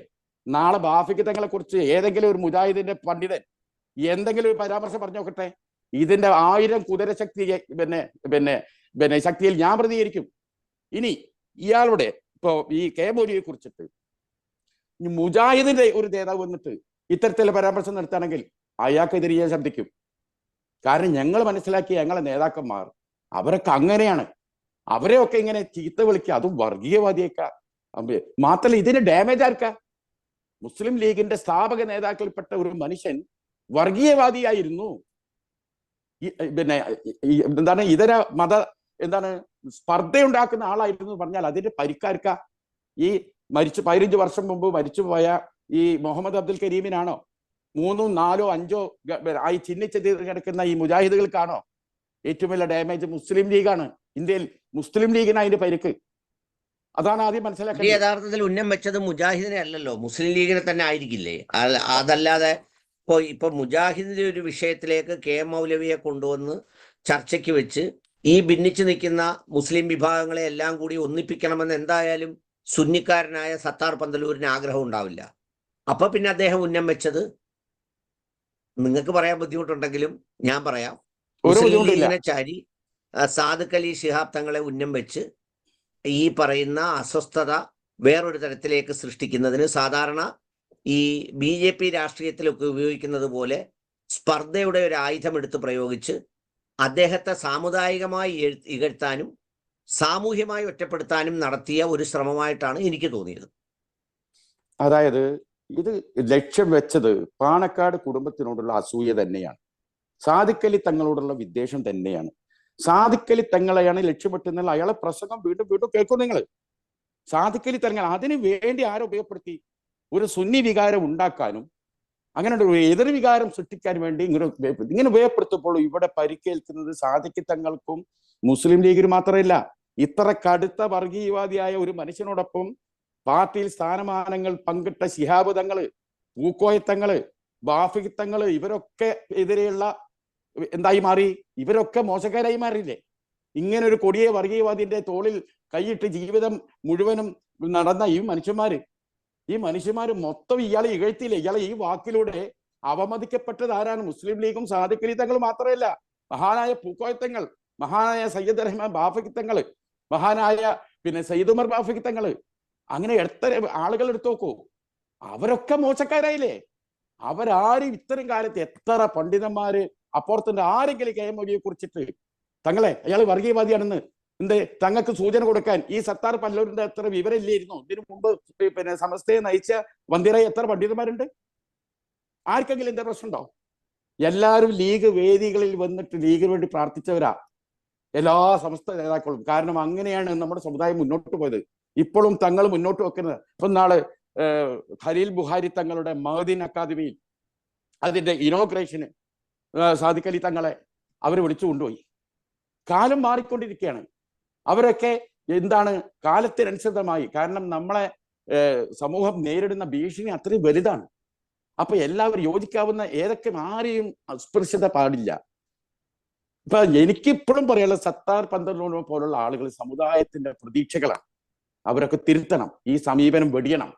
നാളെ ബാഫിക്ക് തങ്ങളെ കുറിച്ച് ഏതെങ്കിലും ഒരു മുജാഹിദിന്റെ പണ്ഡിതൻ എന്തെങ്കിലും ഒരു പരാമർശം പറഞ്ഞു നോക്കട്ടെ, ഇതിന്റെ 1000 കുതിരശക്തി പിന്നെ ശക്തിയിൽ ഞാൻ പ്രതികരിക്കും. ഇനി ഇയാളുടെ ഇപ്പോ ഈ കെ മൗലവിയെ കുറിച്ചിട്ട് മുജാഹിദിന്റെ ഒരു നേതാവ് വന്നിട്ട് ഇത്തരത്തിലുള്ള പരാമർശം നടത്തുകയാണെങ്കിൽ അയാൾക്കെതിരെ ഞാൻ ശബ്ദിക്കും. കാരണം ഞങ്ങൾ മനസ്സിലാക്കിയ ഞങ്ങളെ നേതാക്കന്മാർ അവരൊക്കെ അങ്ങനെയാണ്. അവരെയൊക്കെ ഇങ്ങനെ ചീത്ത വിളിക്കുക, അതും വർഗീയവാദിയേക്ക. മാത്രമല്ല ഇതിന് ഡാമേജ് ആർക്കാ? മുസ്ലിം ലീഗിന്റെ സ്ഥാപക നേതാക്കളിൽപ്പെട്ട ഒരു മനുഷ്യൻ വർഗീയവാദിയായിരുന്നു, പിന്നെ എന്താണ് ഇതര മത സ്പർദ്ധയുണ്ടാക്കുന്ന ആളായിരുന്നു പറഞ്ഞാൽ അതിന്റെ പരിക്കാർക്ക? ഈ 15 വർഷം മുമ്പ് മരിച്ചുപോയ ഈ മുഹമ്മദ് അബ്ദുൽ കരീമിനാണോ? 3, 4, 5 ആയി ചിഹ്നിച്ച് കിടക്കുന്ന ഈ മുജാഹിദുകൾക്കാണോ? ഏറ്റവും വലിയ ഡാമേജ് മുസ്ലിം ലീഗാണ്. ഇന്ത്യയിൽ മുസ്ലിം ലീഗിന് അതിന്റെ പരിക്ക്. അതാണ് ആദ്യം മനസ്സിലാക്കുന്നത്. യഥാർത്ഥത്തിൽ ഉന്നം വെച്ചത് മുജാഹിദിനെ അല്ലല്ലോ, മുസ്ലിം ലീഗിനെ തന്നെ ആയിരിക്കില്ലേ? അതല്ലാതെ ഇപ്പൊ മുജാഹിദിന്റെ ഒരു വിഷയത്തിലേക്ക് കെ എം മൗലവിയെ കൊണ്ടുവന്ന് ചർച്ചയ്ക്ക് വെച്ച് ഈ ഭിന്നിച്ചു നിൽക്കുന്ന മുസ്ലിം വിഭാഗങ്ങളെ എല്ലാം കൂടി ഒന്നിപ്പിക്കണമെന്ന് എന്തായാലും സുന്നിക്കാരനായ സത്താർ പന്തലൂരിന് ആഗ്രഹം ഉണ്ടാവില്ല. അപ്പൊ പിന്നെ അദ്ദേഹം ഉന്നം വെച്ചത്, നിങ്ങൾക്ക് പറയാൻ ബുദ്ധിമുട്ടുണ്ടെങ്കിലും ഞാൻ പറയാം, മുസ്ലിം ലീഗിനെ ചാരി സാദിഖ് അലി ശിഹാബ് തങ്ങളെ ഉന്നം വെച്ച് ഈ പറയുന്ന അസ്വസ്ഥത വേറൊരു തരത്തിലേക്ക് സൃഷ്ടിക്കുന്നതിന് സാധാരണ ഈ BJP രാഷ്ട്രീയത്തിലൊക്കെ ഉപയോഗിക്കുന്നത് പോലെ സ്പർദ്ധയുടെ ഒരു ആയുധം എടുത്ത് പ്രയോഗിച്ച് അദ്ദേഹത്തെ സാമുദായികമായി ഇകഴ്ത്താനും സാമൂഹ്യമായി ഒറ്റപ്പെടുത്താനും നടത്തിയ ഒരു ശ്രമമായിട്ടാണ് എനിക്ക് തോന്നിയത്. അതായത് ഇത് ലക്ഷ്യം വെച്ചത് പാണക്കാട് കുടുംബത്തിനോടുള്ള അസൂയ തന്നെയാണ്, സാദിഖ് അലി തങ്ങളോടുള്ള വിദ്വേഷം തന്നെയാണ്. സാദിഖ് അലി തങ്ങളെയാണ് ലക്ഷ്യമിട്ടുന്നുള്ള അയാളെ പ്രസംഗം വീണ്ടും വീണ്ടും കേൾക്കും നിങ്ങൾ. സാദിഖ് അലി തങ്ങൾ അതിനു വേണ്ടി ആരെ ഉപയോഗപ്പെടുത്തി? ഒരു സുന്നി വികാരം ഉണ്ടാക്കാനും അങ്ങനെ ഒരു എതിർ വികാരം സൃഷ്ടിക്കാൻ വേണ്ടി ഇങ്ങനെ ഉപയോഗപ്പെടുത്തുമ്പോൾ ഇവിടെ പരിക്കേൽക്കുന്നത് സാദിഖ് തങ്ങൾക്കും മുസ്ലിം ലീഗിന് മാത്രമല്ല, ഇത്ര കടുത്ത വർഗീയവാദിയായ ഒരു മനുഷ്യനോടൊപ്പം പാർട്ടിയിൽ സ്ഥാനമാനങ്ങൾ പങ്കിട്ട ശിഹാബ് തങ്ങള്, പൂക്കോയ തങ്ങള്, ബാഫിഖ് തങ്ങള്, ഇവരൊക്കെ എതിരെയുള്ള എന്തായി മാറി? ഇവരൊക്കെ മോശക്കാരായി മാറിയില്ലേ? ഇങ്ങനെ ഒരു കൊടിയ വർഗീയവാദിന്റെ തോളിൽ കൈയിട്ട് ജീവിതം മുഴുവനും നടന്ന ഈ മനുഷ്യന്മാര് മൊത്തം ഇയാളെ ഇകഴ്ത്തിയില്ലേ? ഇയാളെ ഈ വാക്കിലൂടെ അവമതിക്കപ്പെട്ടത് ആരാണ്? മുസ്ലിം ലീഗും സാദിഖ് അലി തങ്ങൾ മാത്രമല്ല, മഹാനായ പൂക്കോയത്തങ്ങൾ, മഹാനായ സയ്യിദ് റഹ്മാൻ ബാഫിഖ് തങ്ങള്, മഹാനായ സയ്യിദ് ഉമർ ബാഫിഖ് തങ്ങള്, അങ്ങനെ എത്ര ആളുകൾ എടുത്തു നോക്കൂ. അവരൊക്കെ മോശക്കാരായില്ലേ? അവരാരും ഇത്തരം കാലത്ത് എത്ര പണ്ഡിതന്മാര് അപ്പുറത്തിന്റെ ആരെങ്കിലും കെ എം മൗലവിയെ കുറിച്ചിട്ട് തങ്ങളെ അയാൾ വർഗീയവാദിയാണെന്ന് എന്ത് തങ്ങൾക്ക് സൂചന കൊടുക്കാൻ ഈ സത്താർ പല്ലൂരിന്റെ അത്ര വിവരമില്ലായിരുന്നു? ഇതിനു മുമ്പ് പിന്നെ സമസ്തയെ നയിച്ച വന്ധ്യരായ എത്ര പണ്ഡിതന്മാരുണ്ട്? ആർക്കെങ്കിലും എന്താ പ്രശ്നമുണ്ടോ? എല്ലാവരും ലീഗ് വേദികളിൽ വന്നിട്ട് ലീഗിന് വേണ്ടി പ്രാർത്ഥിച്ചവരാ, എല്ലാ സമസ്ത നേതാക്കളും. കാരണം അങ്ങനെയാണ് നമ്മുടെ സമുദായം മുന്നോട്ട് പോയത്. ഇപ്പോഴും തങ്ങൾ മുന്നോട്ട് വെക്കുന്നത്. ഇപ്പം നാളെ ഖലീൽ ബുഹാരി തങ്ങളുടെ മഹദീൻ അക്കാദമിയിൽ അതിന്റെ ഇനോഗ്രേഷന് സാദിഖ് അലി തങ്ങളെ അവർ വിളിച്ചു കൊണ്ടുപോയി. കാലം മാറിക്കൊണ്ടിരിക്കുകയാണ്. അവരൊക്കെ എന്താണ് കാലത്തിനനുസൃതമായി, കാരണം നമ്മളെ സമൂഹം നേരിടുന്ന ഭീഷണി അത്രയും വലുതാണ്. അപ്പൊ എല്ലാവരും യോജിക്കാവുന്ന ഏതൊക്കെ ആരെയും അസ്പൃശ്യത പാടില്ല. ഇപ്പൊ എനിക്കിപ്പോഴും പറയാനുള്ള സത്താർ പന്തലൂർ പോലുള്ള ആളുകൾ സമുദായത്തിന്റെ പ്രതീക്ഷകളാണ്. അവരൊക്കെ തിരുത്തണം, ഈ സമീപനം വെടിയണം.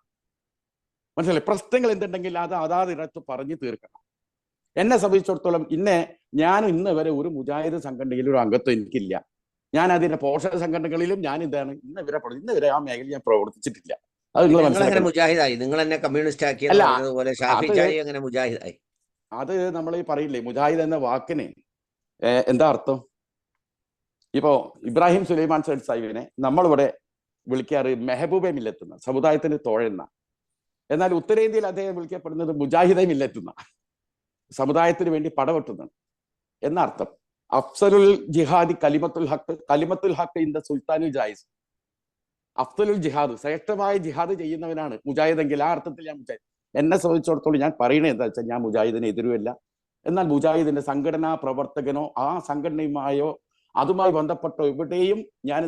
മനസ്സിലായി? പ്രശ്നങ്ങൾ എന്തുണ്ടെങ്കിൽ അത് അതാതിടത്ത് പറഞ്ഞു തീർക്കണം. എന്നെ സംബന്ധിച്ചിടത്തോളം ഞാൻ ഇന്ന് വരെ ഒരു മുജാഹിദ് സംഘടനയിലും ഒരു അംഗത്വം എനിക്കില്ല. ഞാൻ അതിന്റെ പോഷക സംഘടനകളിലും ഞാൻ ഇന്ന് വരെ ആ മേഖലയിൽ ഞാൻ പ്രവർത്തിച്ചിട്ടില്ല. അത് നിങ്ങൾ മനസ്സിലാക്കണം. മുജാഹിദായി നിങ്ങൾ എന്നെ കമ്മ്യൂണിസ്റ്റ് ആക്കിയതുപോലെ മുജാഹിദായി. അത് നമ്മൾ ഈ പറയില്ലേ, മുജാഹിദ് എന്ന വാക്കിന് എന്താ അർത്ഥം? ഇപ്പോ ഇബ്രാഹിം സുലൈമാൻ സൈഡ് സാഹിബിനെ നമ്മളിവിടെ വിളിക്കാറ് മെഹബൂബെ മില്ലെത്തുന്ന, സമുദായത്തിന് തോഴുന്ന. എന്നാൽ ഉത്തരേന്ത്യയിൽ അദ്ദേഹം വിളിക്കപ്പെടുന്നത് മുജാഹിദെ മില്ലെത്തുന്ന, സമുദായത്തിന് വേണ്ടി പടവെട്ടുന്ന എന്നർത്ഥം. അഫ്സലുൽ ജിഹാദി കലിമത്തുൽ ഹക്ക് ഇൻ ദ സുൽത്താനുൽ ജായിസ്. അഫ്സലുൽ ജിഹാദ്, ശ്രേഷ്ഠമായ ജിഹാദ് ചെയ്യുന്നവനാണ് മുജാഹിദ് എങ്കിൽ ആ അർത്ഥത്തിൽ ഞാൻ മുജാഹിദ്. എന്നെ സംബന്ധിച്ചിടത്തോളം ഞാൻ പറയുന്നത് എന്താ വെച്ചാൽ, ഞാൻ മുജാഹിദിന് എതിരുമല്ല. എന്നാൽ മുജാഹിദിന്റെ സംഘടനാ പ്രവർത്തകനോ ആ സംഘടനയുമായോ അതുമായി ബന്ധപ്പെട്ടോ എവിടെയും ഞാൻ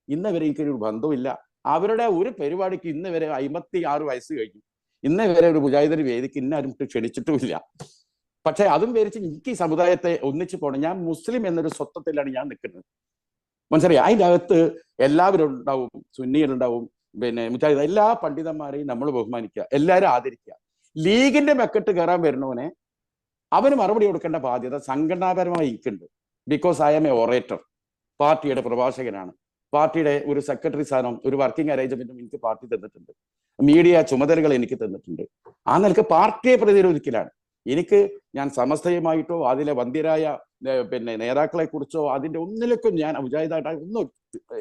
ഇന്ന് വരെ എനിക്കൊരു ബന്ധമില്ല. അവരുടെ ഒരു പരിപാടിക്ക് ഇന്ന് വരെ 56 വയസ്സ് കഴിഞ്ഞു. ഇന്ന് വരെ ഒരു മുജാഹിദിന്റെ വേദിക്ക് ഇന്നാരും ക്ഷണിച്ചിട്ടുമില്ല. പക്ഷെ അതും വിചാരിച്ച് എനിക്ക് ഈ സമുദായത്തെ ഒന്നിച്ചു പോകണം. ഞാൻ മുസ്ലിം എന്നൊരു സ്വത്വത്തിലാണ് ഞാൻ നിൽക്കുന്നത്. മനസ്സിലായി? അതിൻ്റെ അകത്ത് എല്ലാവരും ഉണ്ടാവും, സുന്നികളുണ്ടാവും, പിന്നെ മുജാഹിദ്, എല്ലാ പണ്ഡിതന്മാരെയും നമ്മൾ ബഹുമാനിക്കുക, എല്ലാവരും ആദരിക്കുക. ലീഗിന്റെ മെക്കെട്ട് കയറാൻ വരുന്നവനെ അവന് മറുപടി കൊടുക്കേണ്ട ബാധ്യത സംഘടനാപരമായി എനിക്കുണ്ട്. Because I am a orator. പാർട്ടിയുടെ പ്രഭാഷകനാണ്. പാർട്ടിയുടെ ഒരു സെക്രട്ടറി സ്ഥാനം, ഒരു വർക്കിംഗ് അറേഞ്ച്മെന്റും എനിക്ക് പാർട്ടി തന്നിട്ടുണ്ട്. മീഡിയ ചുമതലകൾ എനിക്ക് തന്നിട്ടുണ്ട്. ആ നിലക്ക് പാർട്ടിയെ പ്രതിരോധിക്കലാണ്. ഞാൻ സമസ്തയുമായിട്ടോ അതിലെ വന്ധ്യരായ പിന്നെ നേതാക്കളെ കുറിച്ചോ അതിന്റെ ഒന്നിലേക്കും ഞാൻ മുജാഹിദായിട്ട് ഒന്നും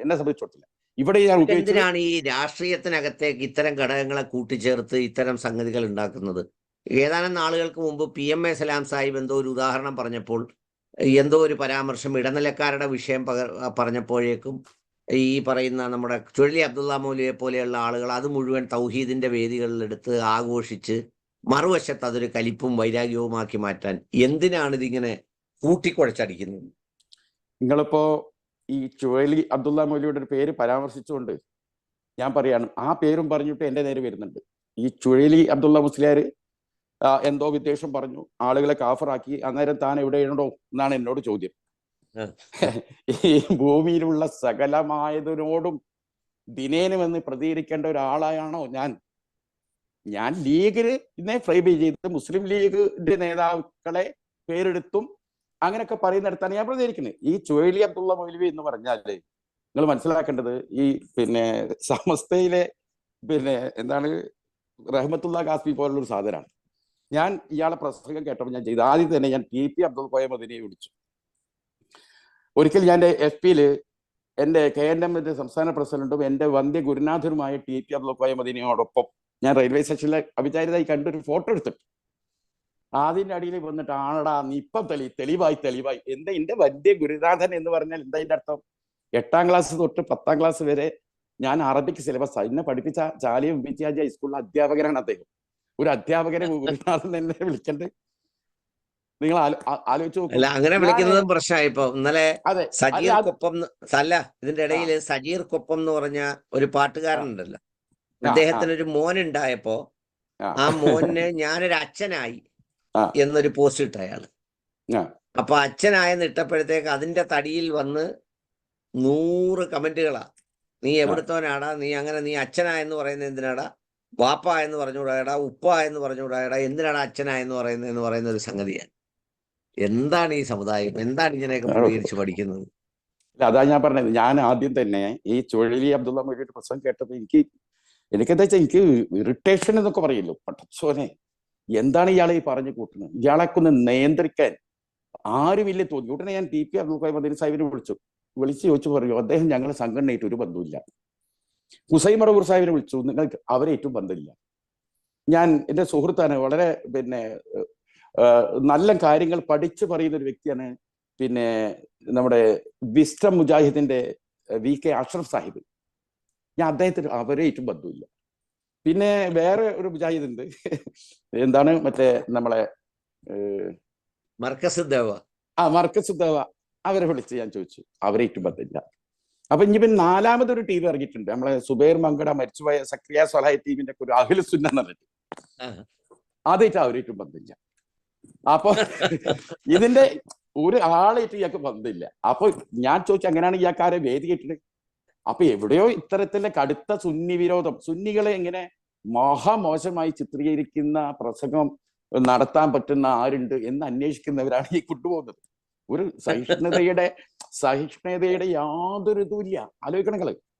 എന്നെ സംബന്ധിച്ചിട്ടില്ല. ഇവിടെ ഞാൻ എന്തിനാണ് ഈ രാഷ്ട്രീയത്തിനകത്തേക്ക് ഇത്തരം ഘടകങ്ങളെ കൂട്ടിച്ചേർത്ത് ഇത്തരം സംഗതികൾ ഉണ്ടാക്കുന്നത്? ഏതാനും നാളുകൾക്ക് മുമ്പ് PMA സലാം സാഹിബ് എന്തോ ഒരു ഉദാഹരണം പറഞ്ഞപ്പോൾ, എന്തോ ഒരു പരാമർശം ഇടനിലക്കാരുടെ വിഷയം പറഞ്ഞപ്പോഴേക്കും ഈ പറയുന്ന നമ്മുടെ ചുഴലി അബ്ദുള്ള മൗലവിയെ പോലെയുള്ള ആളുകൾ അത് മുഴുവൻ തൗഹീദിന്റെ വേദികളിലെടുത്ത് ആഘോഷിച്ച് മറുവശത്ത് അതൊരു കലിപ്പും വൈരാഗ്യവുമാക്കി മാറ്റാൻ എന്തിനാണ് ഇതിങ്ങനെ കൂട്ടിക്കുഴച്ചടിക്കുന്നത്? നിങ്ങളിപ്പോ ഈ ചുഴലി അബ്ദുള്ള മൗലവിയുടെ ഒരു പേര് പരാമർശിച്ചുകൊണ്ട് ഞാൻ പറയാണ്, ആ പേരും പറഞ്ഞിട്ട് എന്റെ നേരെ വരുന്നുണ്ട്. ഈ ചുഴലി അബ്ദുള്ള മുസ്ലിയാർ എന്തോ വിദ്വേഷം പറഞ്ഞു, ആളുകളെ കാഫറാക്കി. അന്നേരം താൻ എവിടെയുണ്ടോ എന്നാണ് എന്നോട് ചോദ്യം. ഈ ഭൂമിയിലുള്ള സകലമായതിനോടും ദിനേനുമെന്ന് പ്രതികരിക്കേണ്ട ഒരാളായാണോ ഞാൻ ലീഗിനെ ഫ്രൈബ് ചെയ്ത് മുസ്ലിം ലീഗിന്റെ നേതാക്കളെ പേരെടുത്തും അങ്ങനെയൊക്കെ പറയുന്നിടത്താണ് ഞാൻ പ്രതികരിക്കുന്നത്. ഈ ചുഴലി അബ്ദുള്ള മൗലവി എന്ന് പറഞ്ഞാല് നിങ്ങൾ മനസ്സിലാക്കേണ്ടത് ഈ പിന്നെ സമസ്തയിലെ റഹ്മത്തുള്ള കാസ്മി പോലുള്ളൊരു സാധനമാണ്. ഞാൻ ഇയാളെ പ്രസംഗം കേട്ടപ്പോൾ ഞാൻ ചെയ്തു ആദ്യം തന്നെ ഞാൻ TP അബ്ദുൽ കോയ മദനിയെ വിളിച്ചു. ഒരിക്കൽ ഞാൻ എൻ്റെ FPയിൽ എൻ്റെ KNM സംസ്ഥാന പ്രസിഡന്റും എൻ്റെ വന്ധ്യ ഗുരുനാഥനുമായ TP അബ്ദുൽ കോയ മദനിയോടൊപ്പം ഞാൻ റെയിൽവേ സ്റ്റേഷനിലെ അവിചാരിതമായി കണ്ടൊരു ഫോട്ടോ എടുത്തിട്ട് അതിൻ്റെ അടിയിൽ വന്നിട്ട്, ആണടാ നീ ഇപ്പം തെളിവായി എന്താ എൻ്റെ വന്ധ്യ ഗുരുനാഥൻ എന്ന് പറഞ്ഞാൽ എന്താ അതിൻ്റെ അർത്ഥം? 8ാം ക്ലാസ് തൊട്ട് 10ാം ക്ലാസ് വരെ ഞാൻ അറബിക് സിലബസ് എന്നെ പഠിപ്പിച്ച ചാലിയ MBTAJ ഹൈസ്കൂളിലെ അധ്യാപകനാണ് അദ്ദേഹം. ഒരു അധ്യാപകനെ ഗുരുനാഥൻ തന്നെ വിളിക്കണ്ടേ? നിങ്ങൾ ആലോചിച്ച് നോക്കൂ. അങ്ങനെ വിളിക്കുന്നതും പ്രശ്നമായി. ഇപ്പൊ ഇന്നലെ സജീർക്കൊപ്പം ഇതിന്റെ ഇടയിൽ സജീർക്കൊപ്പം എന്ന് പറഞ്ഞ ഒരു പാട്ടുകാരനുണ്ടല്ലോ, അദ്ദേഹത്തിനൊരു മോനുണ്ടായപ്പോ ആ മോന് ഞാനൊരു അച്ഛനായി എന്നൊരു പോസ്റ്റ് ഇട്ട അയാള്. അപ്പൊ അച്ഛനായെന്ന് ഇട്ടപ്പോഴത്തേക്ക് അതിന്റെ തടിയിൽ വന്ന് 100 കമന്റുകളാ. നീ എവിടുത്തോനാടാ, നീ അച്ഛനായെന്ന് പറയുന്നത് എന്തിനാടാ, വാപ്പ എന്ന് പറഞ്ഞുകൂടായടാ, ഉപ്പ എന്ന് പറഞ്ഞുകൂടായടാ, എന്തിനാണ് അച്ഛനായെന്ന് പറയുന്ന ഒരു സംഗതിയാണ്. എന്താണ് ഈ സമുദായം, എന്താണ് ഇങ്ങനെയൊക്കെ പ്രതികരിച്ച് പഠിക്കുന്നത്? അതാ ഞാൻ പറഞ്ഞത്. ഞാൻ ആദ്യം തന്നെ ഈ ചുഴലി അബ്ദുള്ള മൗലവിയുടെ പ്രസംഗം കേട്ടപ്പോൾ എനിക്കെന്താ വെച്ചാൽ എനിക്ക് ഇറിറ്റേഷൻ എന്നൊക്കെ പറയല്ലോ. പട്ടച്ചോനെ, എന്താണ് ഇയാളെ ഈ പറഞ്ഞു കൂട്ടുന്നത്? ഇയാളെ ഒന്ന് നിയന്ത്രിക്കാൻ ആരുമില്ല തോന്നി. ഉടനെ ഞാൻ TP അബ്ദുൽ കോയ മദനി സാഹിബിനെ വിളിച്ചു. വിളിച്ച് ചോദിച്ചു പറയൂ, അദ്ദേഹം ഞങ്ങളുടെ സംഘടനയായിട്ട് ഒരു ബന്ധമില്ല. ഹുസൈൻ മടവൂർ സാഹിബിനെ വിളിച്ചു, നിങ്ങൾക്ക് അവരേറ്റവും ബന്ധമില്ല. ഞാൻ എൻ്റെ സുഹൃത്താണ്, വളരെ പിന്നെ നല്ല കാര്യങ്ങൾ പഠിച്ചു പറയുന്ന ഒരു വ്യക്തിയാണ്. പിന്നെ നമ്മുടെ വിസ്റ്റം മുജാഹിദിന്റെ VK അഷ്റഫ് സാഹിബ്, ഞാൻ അദ്ദേഹത്തിന് അവരേറ്റവും ബന്ധമില്ല. പിന്നെ വേറെ ഒരു മുജാഹിദ് ഉണ്ട്, എന്താണ് മറ്റേ നമ്മളെ മർക്കസ് ദേവ, മർക്കസ് ദേവ, അവരെ വിളിച്ച് ഞാൻ ചോദിച്ചു, അവരേറ്റവും ബന്ധമില്ല. അപ്പൊ ഇനിയിപ്പം 4മതൊരു ടീം ഇറങ്ങിയിട്ടുണ്ട്, നമ്മളെ സുബൈർ മങ്കട മരിച്ചുപോയ സക്രിയ സ്വലാഹി ടീമിന്റെ ഒരു അഖിൽ സുന്ന എന്ന് പറഞ്ഞിട്ട്, അതായിട്ട് അവരേറ്റവും ബന്ധമില്ല. അപ്പൊ ഇതിന്റെ ഒരു ആളായിട്ട് ഇയാൾക്ക് ബന്ധമില്ല. അപ്പൊ ഞാൻ ചോദിച്ചു, അങ്ങനെയാണ് ഇയാൾക്കാരെ വേദി കേട്ടിട്ട്? അപ്പൊ എവിടെയോ ഇത്തരത്തിലെ കടുത്ത സുന്നി വിരോധം, സുന്നികളെ എങ്ങനെ മഹാമോശമായി ചിത്രീകരിക്കുന്ന പ്രസംഗം നടത്താൻ പറ്റുന്ന ആരുണ്ട് എന്ന് അന്വേഷിക്കുന്നവരാണ് ഈ കൊണ്ടുപോകുന്നത്. ഒരു സഹിഷ്ണുതയുടെ യാതൊരു ഇതുമില്ല. ആലോചിക്കണങ്ങള്,